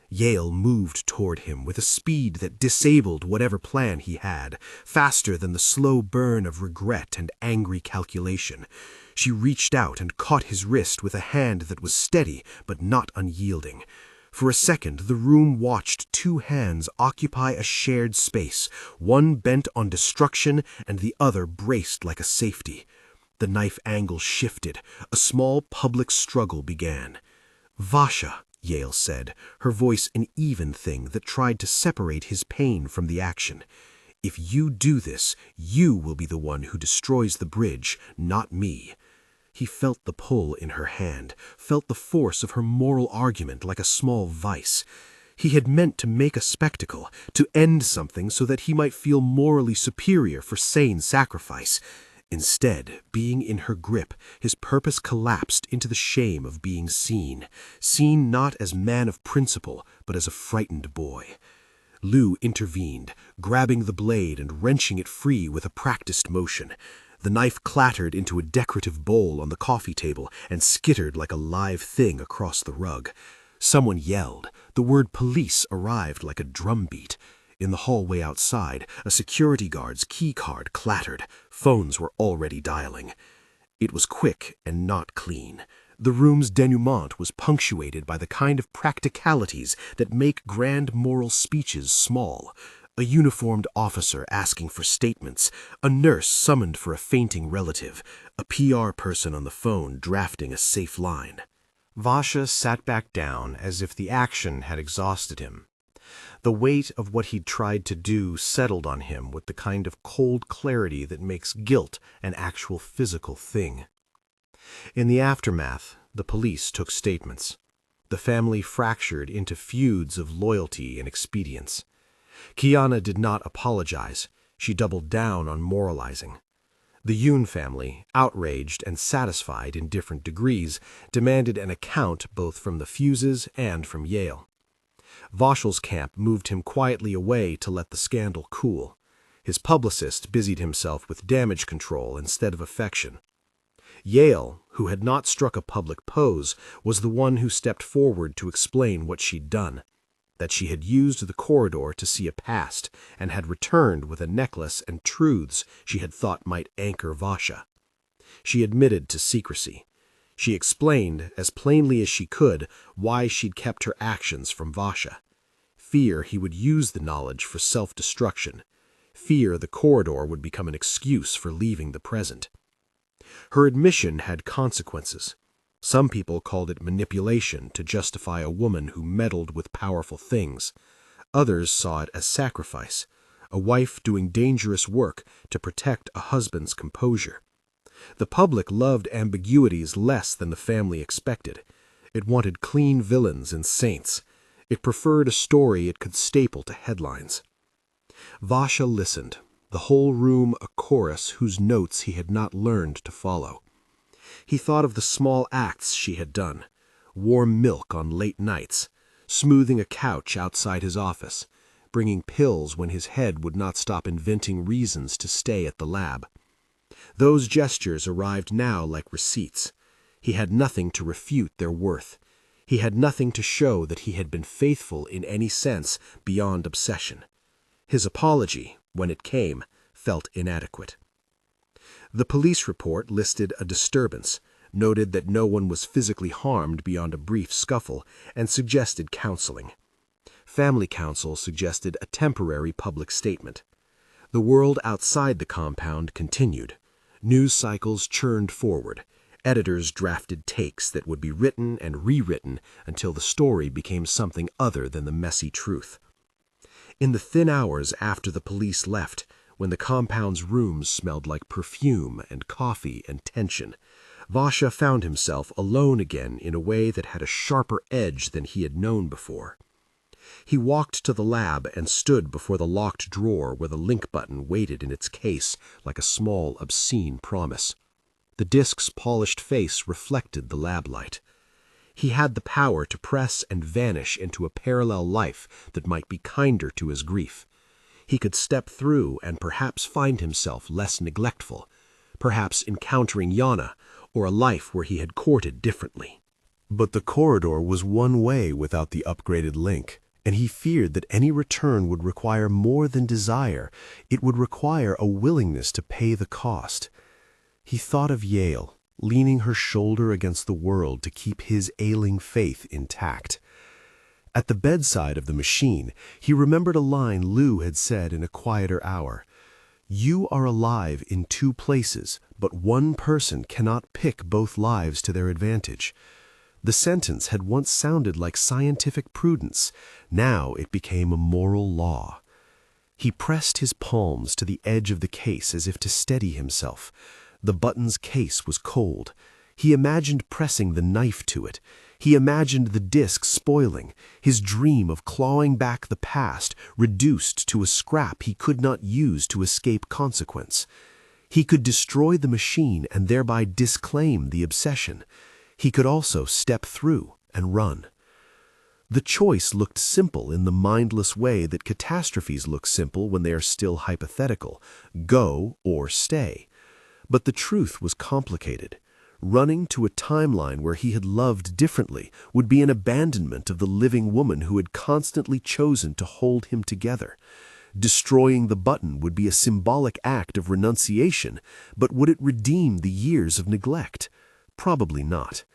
Yale moved toward him with a speed that disabled whatever plan he had, faster than the slow burn of regret and angry calculation. She reached out and caught his wrist with a hand that was steady but not unyielding. For a second, the room watched two hands occupy a shared space, one bent on destruction and the other braced like a safety. The knife angle shifted. A small public struggle began. Vasha, Yale said, her voice an even thing that tried to separate his pain from the action. If you do this, you will be the one who destroys the bridge, not me. He felt the pull in her hand, felt the force of her moral argument like a small vice. He had meant to make a spectacle, to end something so that he might feel morally superior for sane sacrifice. Instead, being in her grip, his purpose collapsed into the shame of being seen not as man of principle, but as a frightened boy. Lou intervened, grabbing the blade and wrenching it free with a practiced motion. The knife clattered into a decorative bowl on the coffee table and skittered like a live thing across the rug. Someone yelled. The word police arrived like a drumbeat. In the hallway outside, a security guard's key card clattered. Phones were already dialing. It was quick and not clean. The room's denouement was punctuated by the kind of practicalities that make grand moral speeches small. A uniformed officer asking for statements, a nurse summoned for a fainting relative, a PR person on the phone drafting a safe line. Vasha sat back down as if the action had exhausted him. The weight of what he'd tried to do settled on him with the kind of cold clarity that makes guilt an actual physical thing. In the aftermath, the police took statements. The family fractured into feuds of loyalty and expedience. Kiana did not apologize. She doubled down on moralizing. The Yoon family, outraged and satisfied in different degrees, demanded an account both from the Fuses and from Yale. Vachel's camp moved him quietly away to let the scandal cool. His publicist busied himself with damage control instead of affection. Yale, who had not struck a public pose, was the one who stepped forward to explain what she'd done, that she had used the corridor to see a past and had returned with a necklace and truths she had thought might anchor Vasha. She admitted to secrecy. She explained, as plainly as she could, why she'd kept her actions from Vasha. Fear he would use the knowledge for self-destruction. Fear the corridor would become an excuse for leaving the present. Her admission had consequences. Some people called it manipulation to justify a woman who meddled with powerful things. Others saw it as sacrifice, a wife doing dangerous work to protect a husband's composure. The public loved ambiguities less than the family expected. It wanted clean villains and saints. It preferred a story it could staple to headlines. Vasha listened, the whole room a chorus whose notes he had not learned to follow. He thought of the small acts she had done: warm milk on late nights, smoothing a couch outside his office, bringing pills when his head would not stop inventing reasons to stay at the lab. Those gestures arrived now like receipts. He had nothing to refute their worth. He had nothing to show that he had been faithful in any sense beyond obsession. His apology, when it came, felt inadequate. The police report listed a disturbance, noted that no one was physically harmed beyond a brief scuffle, and suggested counseling. Family counsel suggested a temporary public statement. The world outside the compound continued. News cycles churned forward. Editors drafted takes that would be written and rewritten until the story became something other than the messy truth. In the thin hours after the police left, when the compound's rooms smelled like perfume and coffee and tension, Vasha found himself alone again in a way that had a sharper edge than he had known before. He walked to the lab and stood before the locked drawer where the link button waited in its case like a small, obscene promise. The disk's polished face reflected the lab light. He had the power to press and vanish into a parallel life that might be kinder to his grief. He could step through and perhaps find himself less neglectful, perhaps encountering Yana, or a life where he had courted differently. But the corridor was one way without the upgraded link, and he feared that any return would require more than desire. It would require a willingness to pay the cost. He thought of Yale, leaning her shoulder against the world to keep his ailing faith intact. At the bedside of the machine, he remembered a line Lou had said in a quieter hour. "You are alive in two places, but one person cannot pick both lives to their advantage." The sentence had once sounded like scientific prudence. Now it became a moral law. He pressed his palms to the edge of the case as if to steady himself. The button's case was cold. He imagined pressing the knife to it. He imagined the disc spoiling, his dream of clawing back the past reduced to a scrap he could not use to escape consequence. He could destroy the machine and thereby disclaim the obsession. He could also step through and run. The choice looked simple in the mindless way that catastrophes look simple when they are still hypothetical: go or stay. But the truth was complicated. Running to a timeline where he had loved differently would be an abandonment of the living woman who had constantly chosen to hold him together. Destroying the button would be a symbolic act of renunciation, but would it redeem the years of neglect? Probably not.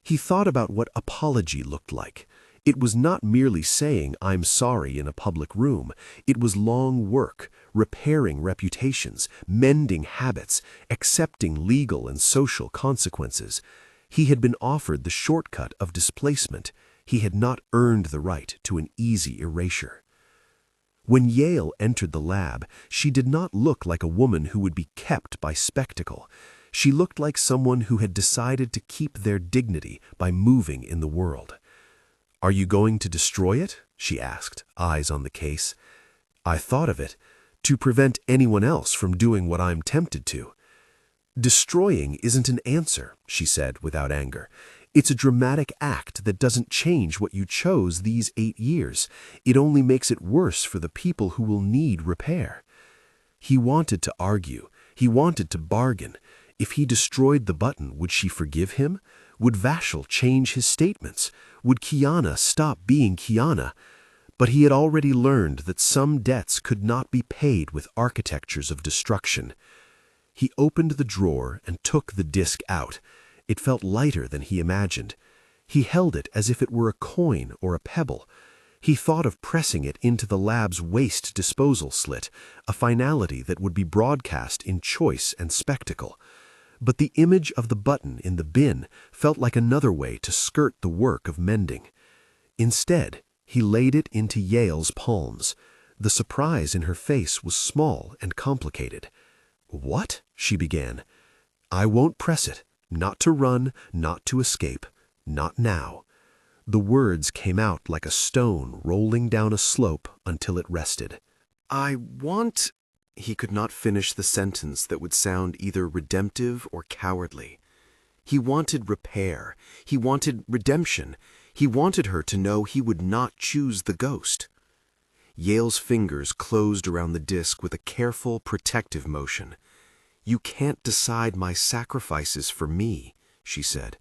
He thought about what apology looked like. It was not merely saying "I'm sorry" in a public room. It was long work, repairing reputations, mending habits, accepting legal and social consequences. He had been offered the shortcut of displacement. He had not earned the right to an easy erasure. When Yale entered the lab, she did not look like a woman who would be kept by spectacle. She looked like someone who had decided to keep their dignity by moving in the world. "Are you going to destroy it?" she asked, eyes on the case. "I thought of it, to prevent anyone else from doing what I'm tempted to." "Destroying isn't an answer," she said without anger. "It's a dramatic act that doesn't change what you chose these 8 years. It only makes it worse for the people who will need repair." He wanted to argue. He wanted to bargain. If he destroyed the button, would she forgive him? Would Vachel change his statements? Would Kiana stop being Kiana? But he had already learned that some debts could not be paid with architectures of destruction. He opened the drawer and took the disc out. It felt lighter than he imagined. He held it as if it were a coin or a pebble. He thought of pressing it into the lab's waste disposal slit, a finality that would be broadcast in choice and spectacle. But the image of the button in the bin felt like another way to skirt the work of mending. Instead, he laid it into Yale's palms. The surprise in her face was small and complicated. "What?" she began. "I won't press it. Not to run, not to escape. Not now." The words came out like a stone rolling down a slope until it rested. "I want—" He could not finish the sentence that would sound either redemptive or cowardly. He wanted repair. He wanted redemption. He wanted her to know he would not choose the ghost. Yale's fingers closed around the disc with a careful, protective motion. "You can't decide my sacrifices for me," she said.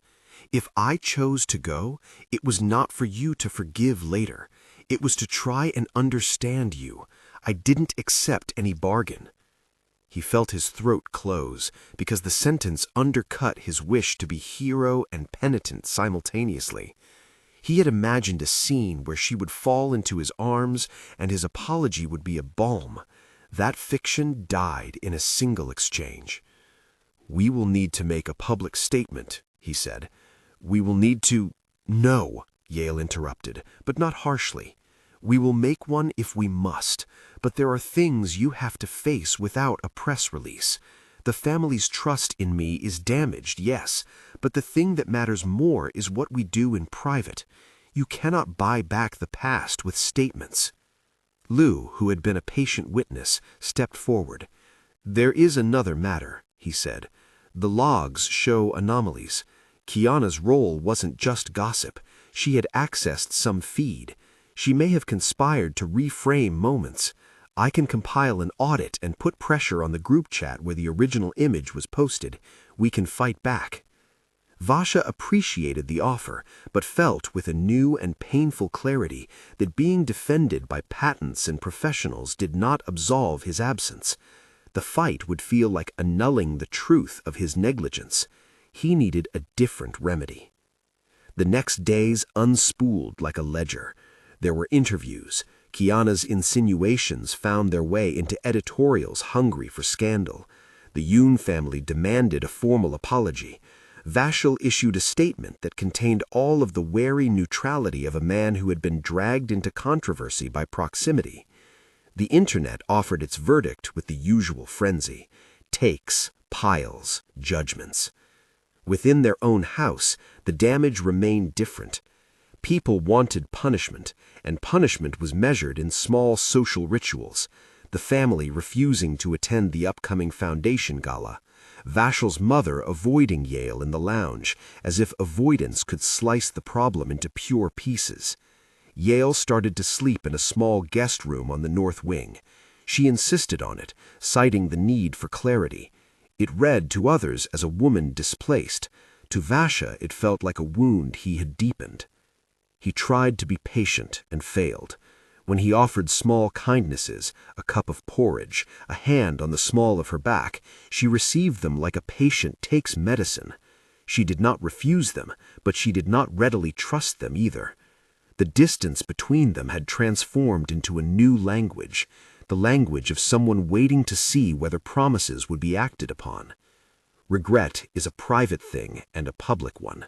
"If I chose to go, it was not for you to forgive later. It was to try and understand you. I didn't accept any bargain." He felt his throat close because the sentence undercut his wish to be hero and penitent simultaneously. He had imagined a scene where she would fall into his arms and his apology would be a balm. That fiction died in a single exchange. "We will need to make a public statement," he said. "We will need to—" "No," Yale interrupted, but not harshly. "We will make one if we must, but there are things you have to face without a press release. The family's trust in me is damaged, yes, but the thing that matters more is what we do in private. You cannot buy back the past with statements." Lou, who had been a patient witness, stepped forward. "There is another matter," he said. "The logs show anomalies. Kiana's role wasn't just gossip. She had accessed some feed. She may have conspired to reframe moments. I can compile an audit and put pressure on the group chat where the original image was posted. We can fight back." Vasha appreciated the offer, but felt with a new and painful clarity that being defended by patents and professionals did not absolve his absence. The fight would feel like annulling the truth of his negligence. He needed a different remedy. The next days unspooled like a ledger. There were interviews. Kiana's insinuations found their way into editorials hungry for scandal. The Yoon family demanded a formal apology. Vachel issued a statement that contained all of the wary neutrality of a man who had been dragged into controversy by proximity. The internet offered its verdict with the usual frenzy: takes, piles, judgments. Within their own house, the damage remained different. People wanted punishment, and punishment was measured in small social rituals. The family refusing to attend the upcoming foundation gala. Vachel's mother avoiding Yale in the lounge, as if avoidance could slice the problem into pure pieces. Yale started to sleep in a small guest room on the north wing. She insisted on it, citing the need for clarity. It read to others as a woman displaced. To Vasha it felt like a wound he had deepened. He tried to be patient and failed. When he offered small kindnesses, a cup of porridge, a hand on the small of her back, she received them like a patient takes medicine. She did not refuse them, but she did not readily trust them either. The distance between them had transformed into a new language, the language of someone waiting to see whether promises would be acted upon. Regret is a private thing and a public one.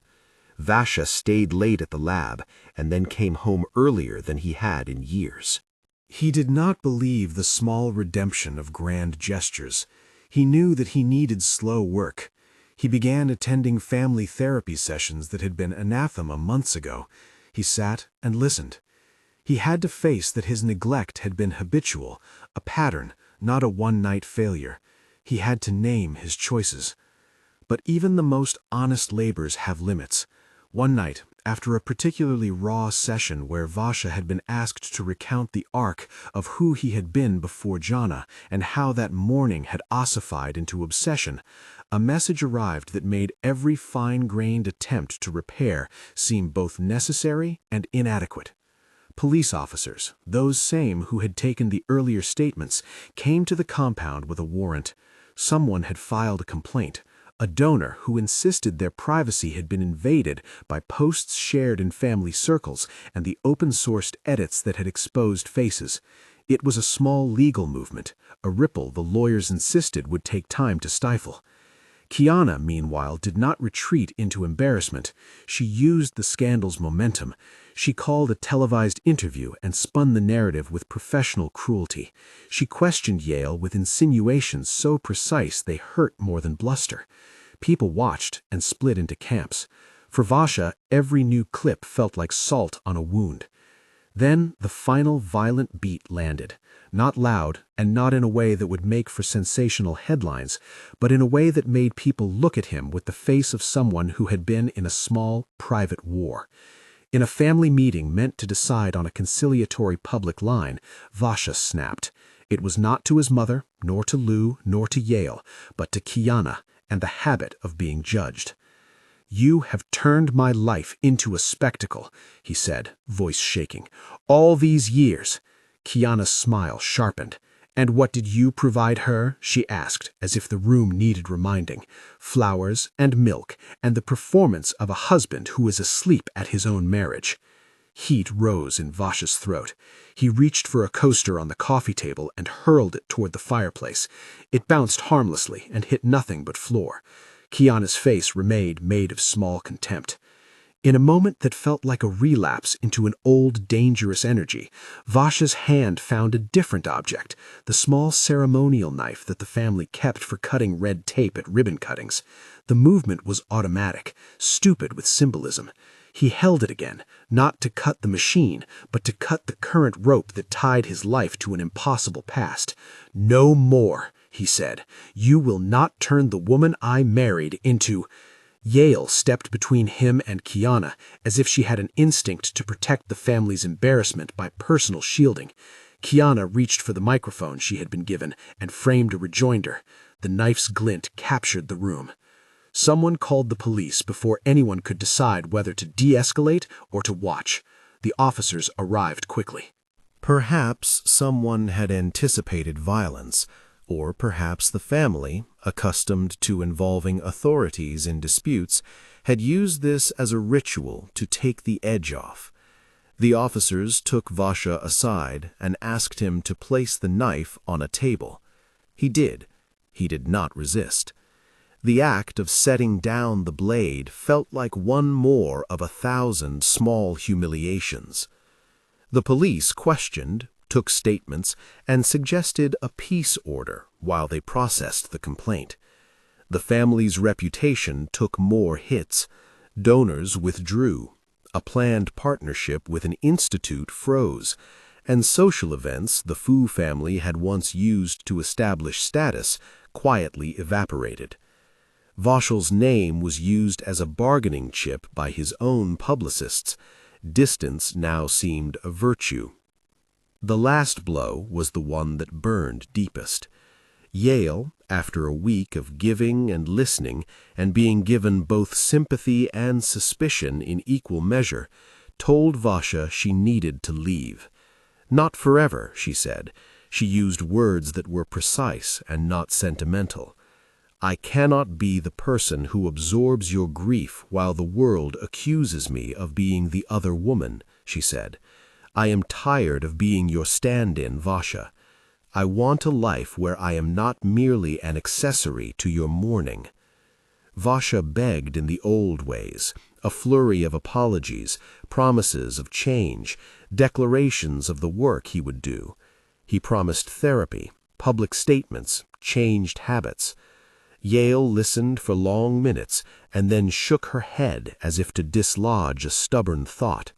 Vasha stayed late at the lab and then came home earlier than he had in years. He did not believe the small redemption of grand gestures. He knew that he needed slow work. He began attending family therapy sessions that had been anathema months ago. He sat and listened. He had to face that his neglect had been habitual, a pattern, not a one-night failure. He had to name his choices. But even the most honest labors have limits. One night, after a particularly raw session where Vasha had been asked to recount the arc of who he had been before Jana and how that morning had ossified into obsession, a message arrived that made every fine-grained attempt to repair seem both necessary and inadequate. Police officers, those same who had taken the earlier statements, came to the compound with a warrant. Someone had filed a complaint. A donor who insisted their privacy had been invaded by posts shared in family circles and the open-sourced edits that had exposed faces. It was a small legal movement, a ripple the lawyers insisted would take time to stifle. Kiana, meanwhile, did not retreat into embarrassment. She used the scandal's momentum. She called a televised interview and spun the narrative with professional cruelty. She questioned Yale with insinuations so precise they hurt more than bluster. People watched and split into camps. For Vasha, every new clip felt like salt on a wound. Then the final violent beat landed, not loud and not in a way that would make for sensational headlines, but in a way that made people look at him with the face of someone who had been in a small, private war. In a family meeting meant to decide on a conciliatory public line, Vasha snapped. It was not to his mother, nor to Lou, nor to Yale, but to Kiana and the habit of being judged. "You have turned my life into a spectacle," he said, voice shaking. "All these years." Kiana's smile sharpened. "And what did you provide her?" she asked, as if the room needed reminding. "Flowers and milk, and the performance of a husband who is asleep at his own marriage." Heat rose in Vasha's throat. He reached for a coaster on the coffee table and hurled it toward the fireplace. It bounced harmlessly and hit nothing but floor. Kiana's face remained made of small contempt. In a moment that felt like a relapse into an old, dangerous energy, Vasha's hand found a different object, the small ceremonial knife that the family kept for cutting red tape at ribbon cuttings. The movement was automatic, stupid with symbolism. He held it again, not to cut the machine, but to cut the current rope that tied his life to an impossible past. "No more," he said. "You will not turn the woman I married into—" Yale stepped between him and Kiana, as if she had an instinct to protect the family's embarrassment by personal shielding. Kiana reached for the microphone she had been given and framed a rejoinder. The knife's glint captured the room. Someone called the police before anyone could decide whether to de-escalate or to watch. The officers arrived quickly. Perhaps someone had anticipated violence, or perhaps the family, accustomed to involving authorities in disputes, had used this as a ritual to take the edge off. The officers took Vasha aside and asked him to place the knife on a table. He did. He did not resist. The act of setting down the blade felt like one more of 1,000 small humiliations. The police questioned, took statements, and suggested a peace order while they processed the complaint. The family's reputation took more hits. Donors withdrew. A planned partnership with an institute froze, and social events the Fu family had once used to establish status quietly evaporated. Vachel's name was used as a bargaining chip by his own publicists. Distance now seemed a virtue. The last blow was the one that burned deepest. Yale, after a week of giving and listening and being given both sympathy and suspicion in equal measure, told Vasha she needed to leave. Not forever, she said. She used words that were precise and not sentimental. "I cannot be the person who absorbs your grief while the world accuses me of being the other woman," she said. "I am tired of being your stand-in, Vasha. I want a life where I am not merely an accessory to your mourning." Vasha begged in the old ways, a flurry of apologies, promises of change, declarations of the work he would do. He promised therapy, public statements, changed habits. Yale listened for long minutes and then shook her head as if to dislodge a stubborn thought.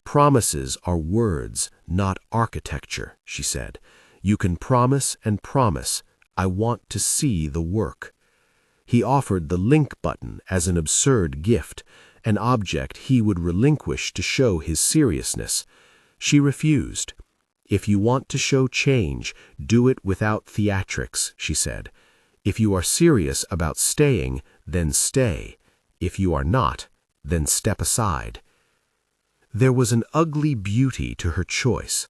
"Promises are words, not architecture," she said. "You can promise and promise. I want to see the work." He offered the link button as an absurd gift, an object he would relinquish to show his seriousness. She refused. "If you want to show change, do it without theatrics," she said. "If you are serious about staying, then stay. If you are not, then step aside." There was an ugly beauty to her choice.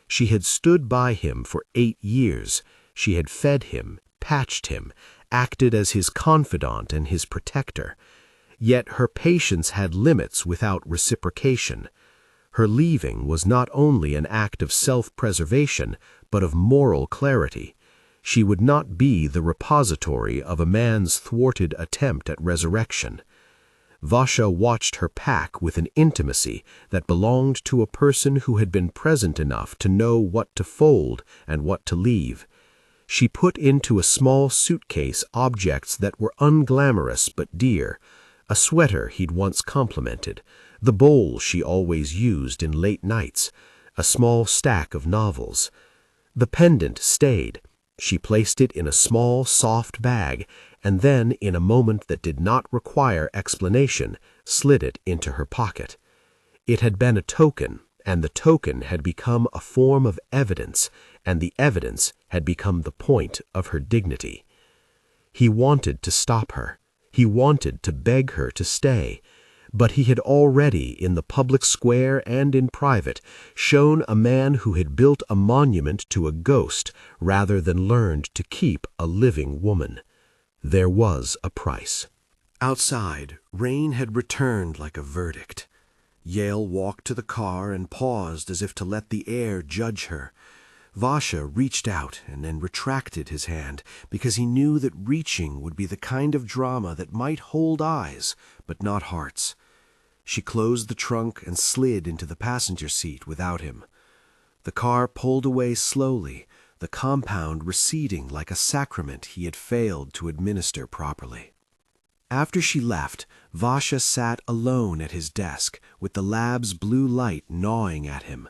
She had stood by him for 8 years. She had fed him, patched him, acted as his confidant and his protector. Yet her patience had limits without reciprocation. Her leaving was not only an act of self-preservation, but of moral clarity. She would not be the repository of a man's thwarted attempt at resurrection. Vasha watched her pack with an intimacy that belonged to a person who had been present enough to know what to fold and what to leave. She put into a small suitcase objects that were unglamorous but dear, a sweater he'd once complimented, the bowl she always used in late nights, a small stack of novels. The pendant stayed. She placed it in a small, soft bag, and then, in a moment that did not require explanation, slid it into her pocket. It had been a token, and the token had become a form of evidence, and the evidence had become the point of her dignity. He wanted to stop her. He wanted to beg her to stay. But he had already, in the public square and in private, shown a man who had built a monument to a ghost rather than learned to keep a living woman. There was a price. Outside, rain had returned like a verdict. Yale walked to the car and paused as if to let the air judge her. Vasha reached out and then retracted his hand because he knew that reaching would be the kind of drama that might hold eyes, but not hearts. She closed the trunk and slid into the passenger seat without him. The car pulled away slowly, the compound receding like a sacrament he had failed to administer properly. After she left, Vasha sat alone at his desk, with the lab's blue light gnawing at him.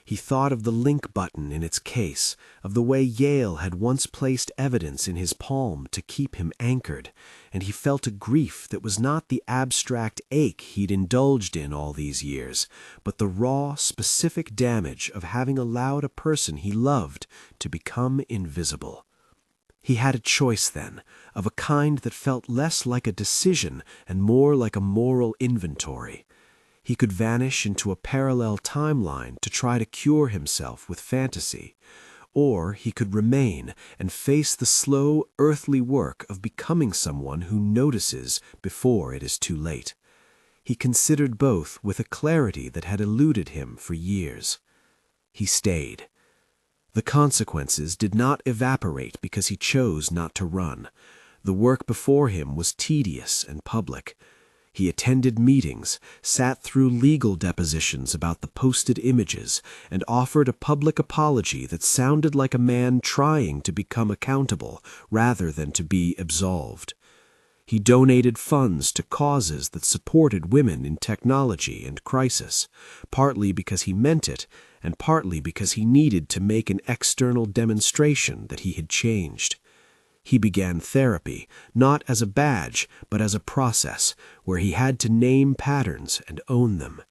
He thought of the link button in its case, of the way Yale had once placed evidence in his palm to keep him anchored, and he felt a grief that was not the abstract ache he'd indulged in all these years, but the raw, specific damage of having allowed a person he loved to become invisible. He had a choice then, of a kind that felt less like a decision and more like a moral inventory. He could vanish into a parallel timeline to try to cure himself with fantasy, or he could remain and face the slow, earthly work of becoming someone who notices before it is too late. He considered both with a clarity that had eluded him for years. He stayed. The consequences did not evaporate because he chose not to run. The work before him was tedious and public. He attended meetings, sat through legal depositions about the posted images, and offered a public apology that sounded like a man trying to become accountable rather than to be absolved. He donated funds to causes that supported women in technology and crisis, partly because he meant it, and partly because he needed to make an external demonstration that he had changed. He began therapy, not as a badge, but as a process, where he had to name patterns and own them.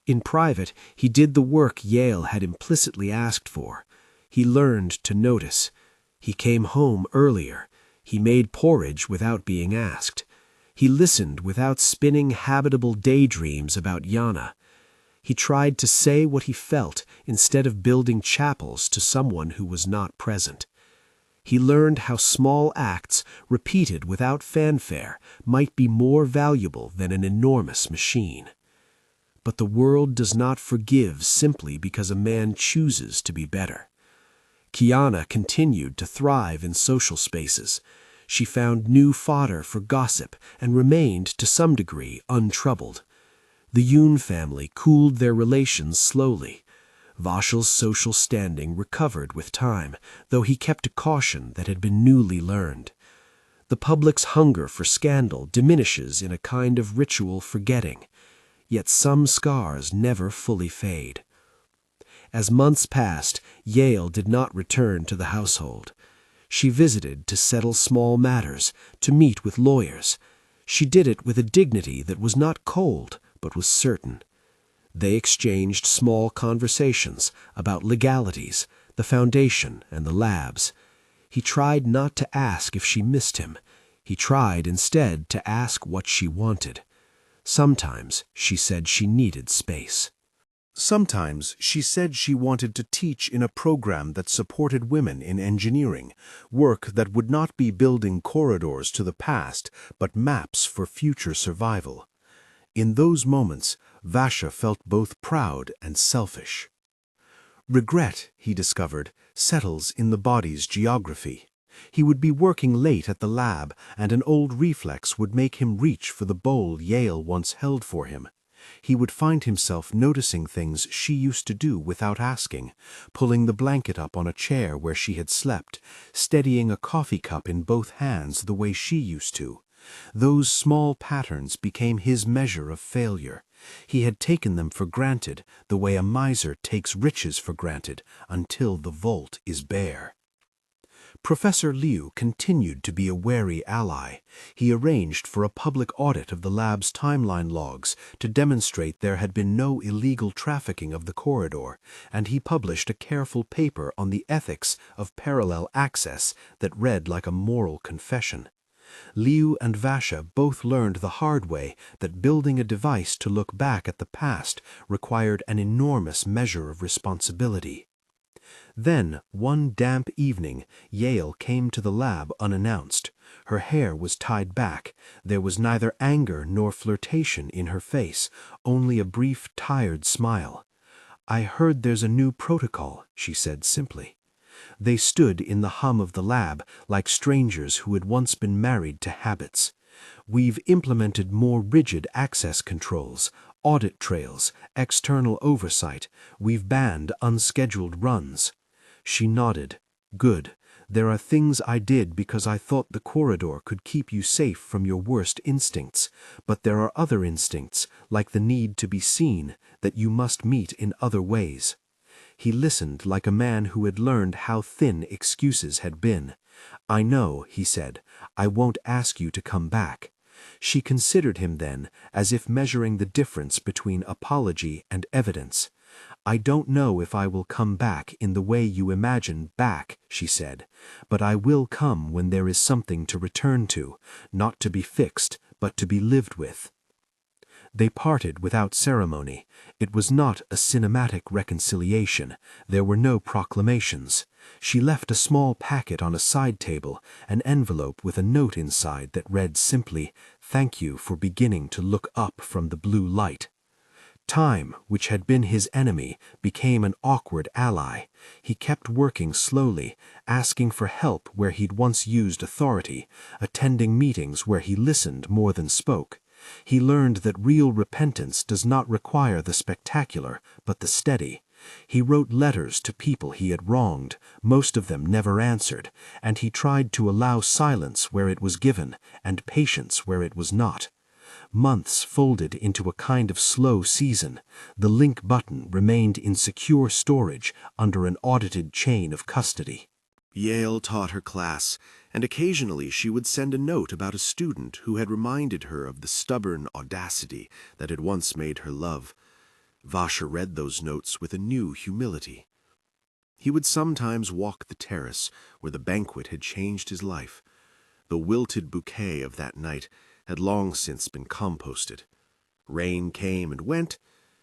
In private, he did the work Yale had implicitly asked for. He learned to notice. He came home earlier. He made porridge without being asked. He listened without spinning habitable daydreams about Yana. He tried to say what he felt instead of building chapels to someone who was not present. He learned how small acts, repeated without fanfare, might be more valuable than an enormous machine. But the world does not forgive simply because a man chooses to be better. Kiana continued to thrive in social spaces. She found new fodder for gossip and remained, to some degree, untroubled. The Yoon family cooled their relations slowly. Vachel's social standing recovered with time, though he kept a caution that had been newly learned. The public's hunger for scandal diminishes in a kind of ritual forgetting, yet some scars never fully fade. As months passed, Yale did not return to the household. She visited to settle small matters, to meet with lawyers. She did it with a dignity that was not cold, but was certain. They exchanged small conversations about legalities, the foundation, and the labs. He tried not to ask if she missed him. He tried instead to ask what she wanted. Sometimes she said she needed space. Sometimes she said she wanted to teach in a program that supported women in engineering, work that would not be building corridors to the past, but maps for future survival. In those moments, Vasha felt both proud and selfish. Regret, he discovered, settles in the body's geography. He would be working late at the lab, and an old reflex would make him reach for the bowl Yale once held for him. He would find himself noticing things she used to do without asking, pulling the blanket up on a chair where she had slept, steadying a coffee cup in both hands the way she used to. Those small patterns became his measure of failure. He had taken them for granted, the way a miser takes riches for granted, until the vault is bare. Professor Liu continued to be a wary ally. He arranged for a public audit of the lab's timeline logs to demonstrate there had been no illegal trafficking of the corridor, and he published a careful paper on the ethics of parallel access that read like a moral confession. Liu and Vasha both learned the hard way that building a device to look back at the past required an enormous measure of responsibility. Then, one damp evening, Yale came to the lab unannounced. Her hair was tied back. There was neither anger nor flirtation in her face, only a brief, tired smile. "I heard there's a new protocol," she said simply. They stood in the hum of the lab like strangers who had once been married to habits. "We've implemented more rigid access controls, audit trails, external oversight. We've banned unscheduled runs." She nodded. "Good. There are things I did because I thought the corridor could keep you safe from your worst instincts, but there are other instincts, like the need to be seen, that you must meet in other ways." He listened like a man who had learned how thin excuses had been. "I know," he said. "I won't ask you to come back." She considered him then, as if measuring the difference between apology and evidence. "I don't know if I will come back in the way you imagine back," she said, "but I will come when there is something to return to, not to be fixed, but to be lived with." They parted without ceremony. It was not a cinematic reconciliation. There were no proclamations. She left a small packet on a side table, an envelope with a note inside that read simply, "Thank you for beginning to look up from the blue light." Time, which had been his enemy, became an awkward ally. He kept working slowly, asking for help where he'd once used authority, attending meetings where he listened more than spoke. He learned that real repentance does not require the spectacular, but the steady. He wrote letters to people he had wronged, most of them never answered, and he tried to allow silence where it was given, and patience where it was not. Months folded into a kind of slow season. The link button remained in secure storage under an audited chain of custody. Yale taught her class, and occasionally she would send a note about a student who had reminded her of the stubborn audacity that had once made her love. Vasha read those notes with a new humility. He would sometimes walk the terrace where the banquet had changed his life. The wilted bouquet of that night had long since been composted. Rain came and went,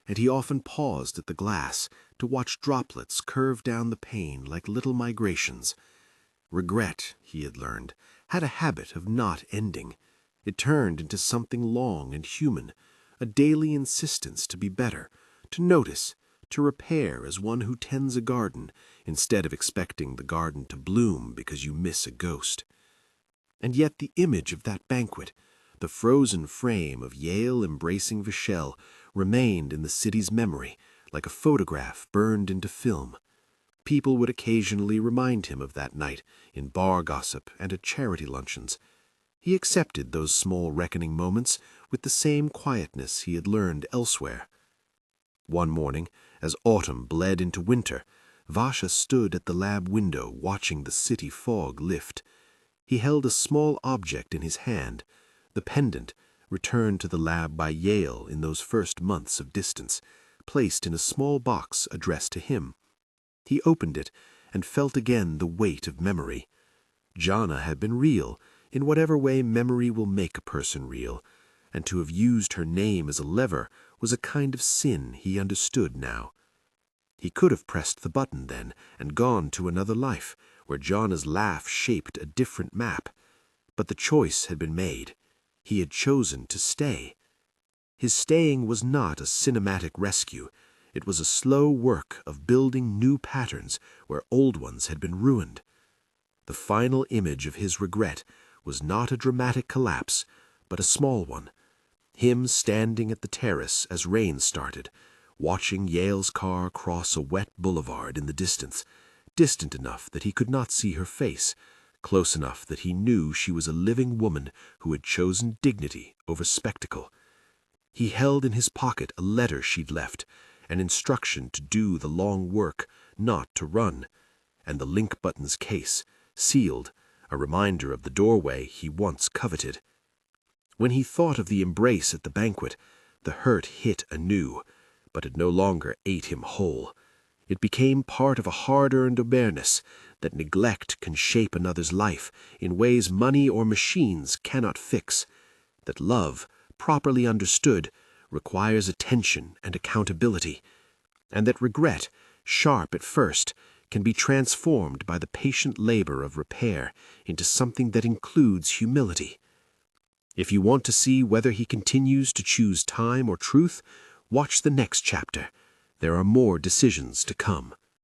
and he often paused at the glass to watch droplets curve down the pane like little migrations. Regret, he had learned, had a habit of not ending. It turned into something long and human, a daily insistence to be better, to notice, to repair as one who tends a garden, instead of expecting the garden to bloom because you miss a ghost. And yet the image of that banquet, the frozen frame of Yale embracing Vachel, remained in the city's memory, like a photograph burned into film. People would occasionally remind him of that night, in bar gossip and at charity luncheons. He accepted those small reckoning moments with the same quietness he had learned elsewhere. One morning, as autumn bled into winter, Vasha stood at the lab window watching the city fog lift. He held a small object in his hand, the pendant, returned to the lab by Yale in those first months of distance, placed in a small box addressed to him. He opened it and felt again the weight of memory. Jana had been real, in whatever way memory will make a person real, and to have used her name as a lever was a kind of sin he understood now. He could have pressed the button then and gone to another life, where Jana's laugh shaped a different map. But the choice had been made. He had chosen to stay. His staying was not a cinematic rescue. It was a slow work of building new patterns where old ones had been ruined. The final image of his regret was not a dramatic collapse, but a small one. Him standing at the terrace as rain started, watching Yale's car cross a wet boulevard in the distance, distant enough that he could not see her face, close enough that he knew she was a living woman who had chosen dignity over spectacle. He held in his pocket a letter she'd left, an instruction to do the long work, not to run, and the link button's case, sealed, a reminder of the doorway he once coveted. When he thought of the embrace at the banquet, the hurt hit anew, but it no longer ate him whole. It became part of a hard-earned awareness that neglect can shape another's life in ways money or machines cannot fix, that love, properly understood, requires attention and accountability, and that regret, sharp at first, can be transformed by the patient labor of repair into something that includes humility. If you want to see whether he continues to choose time or truth, watch the next chapter. There are more decisions to come.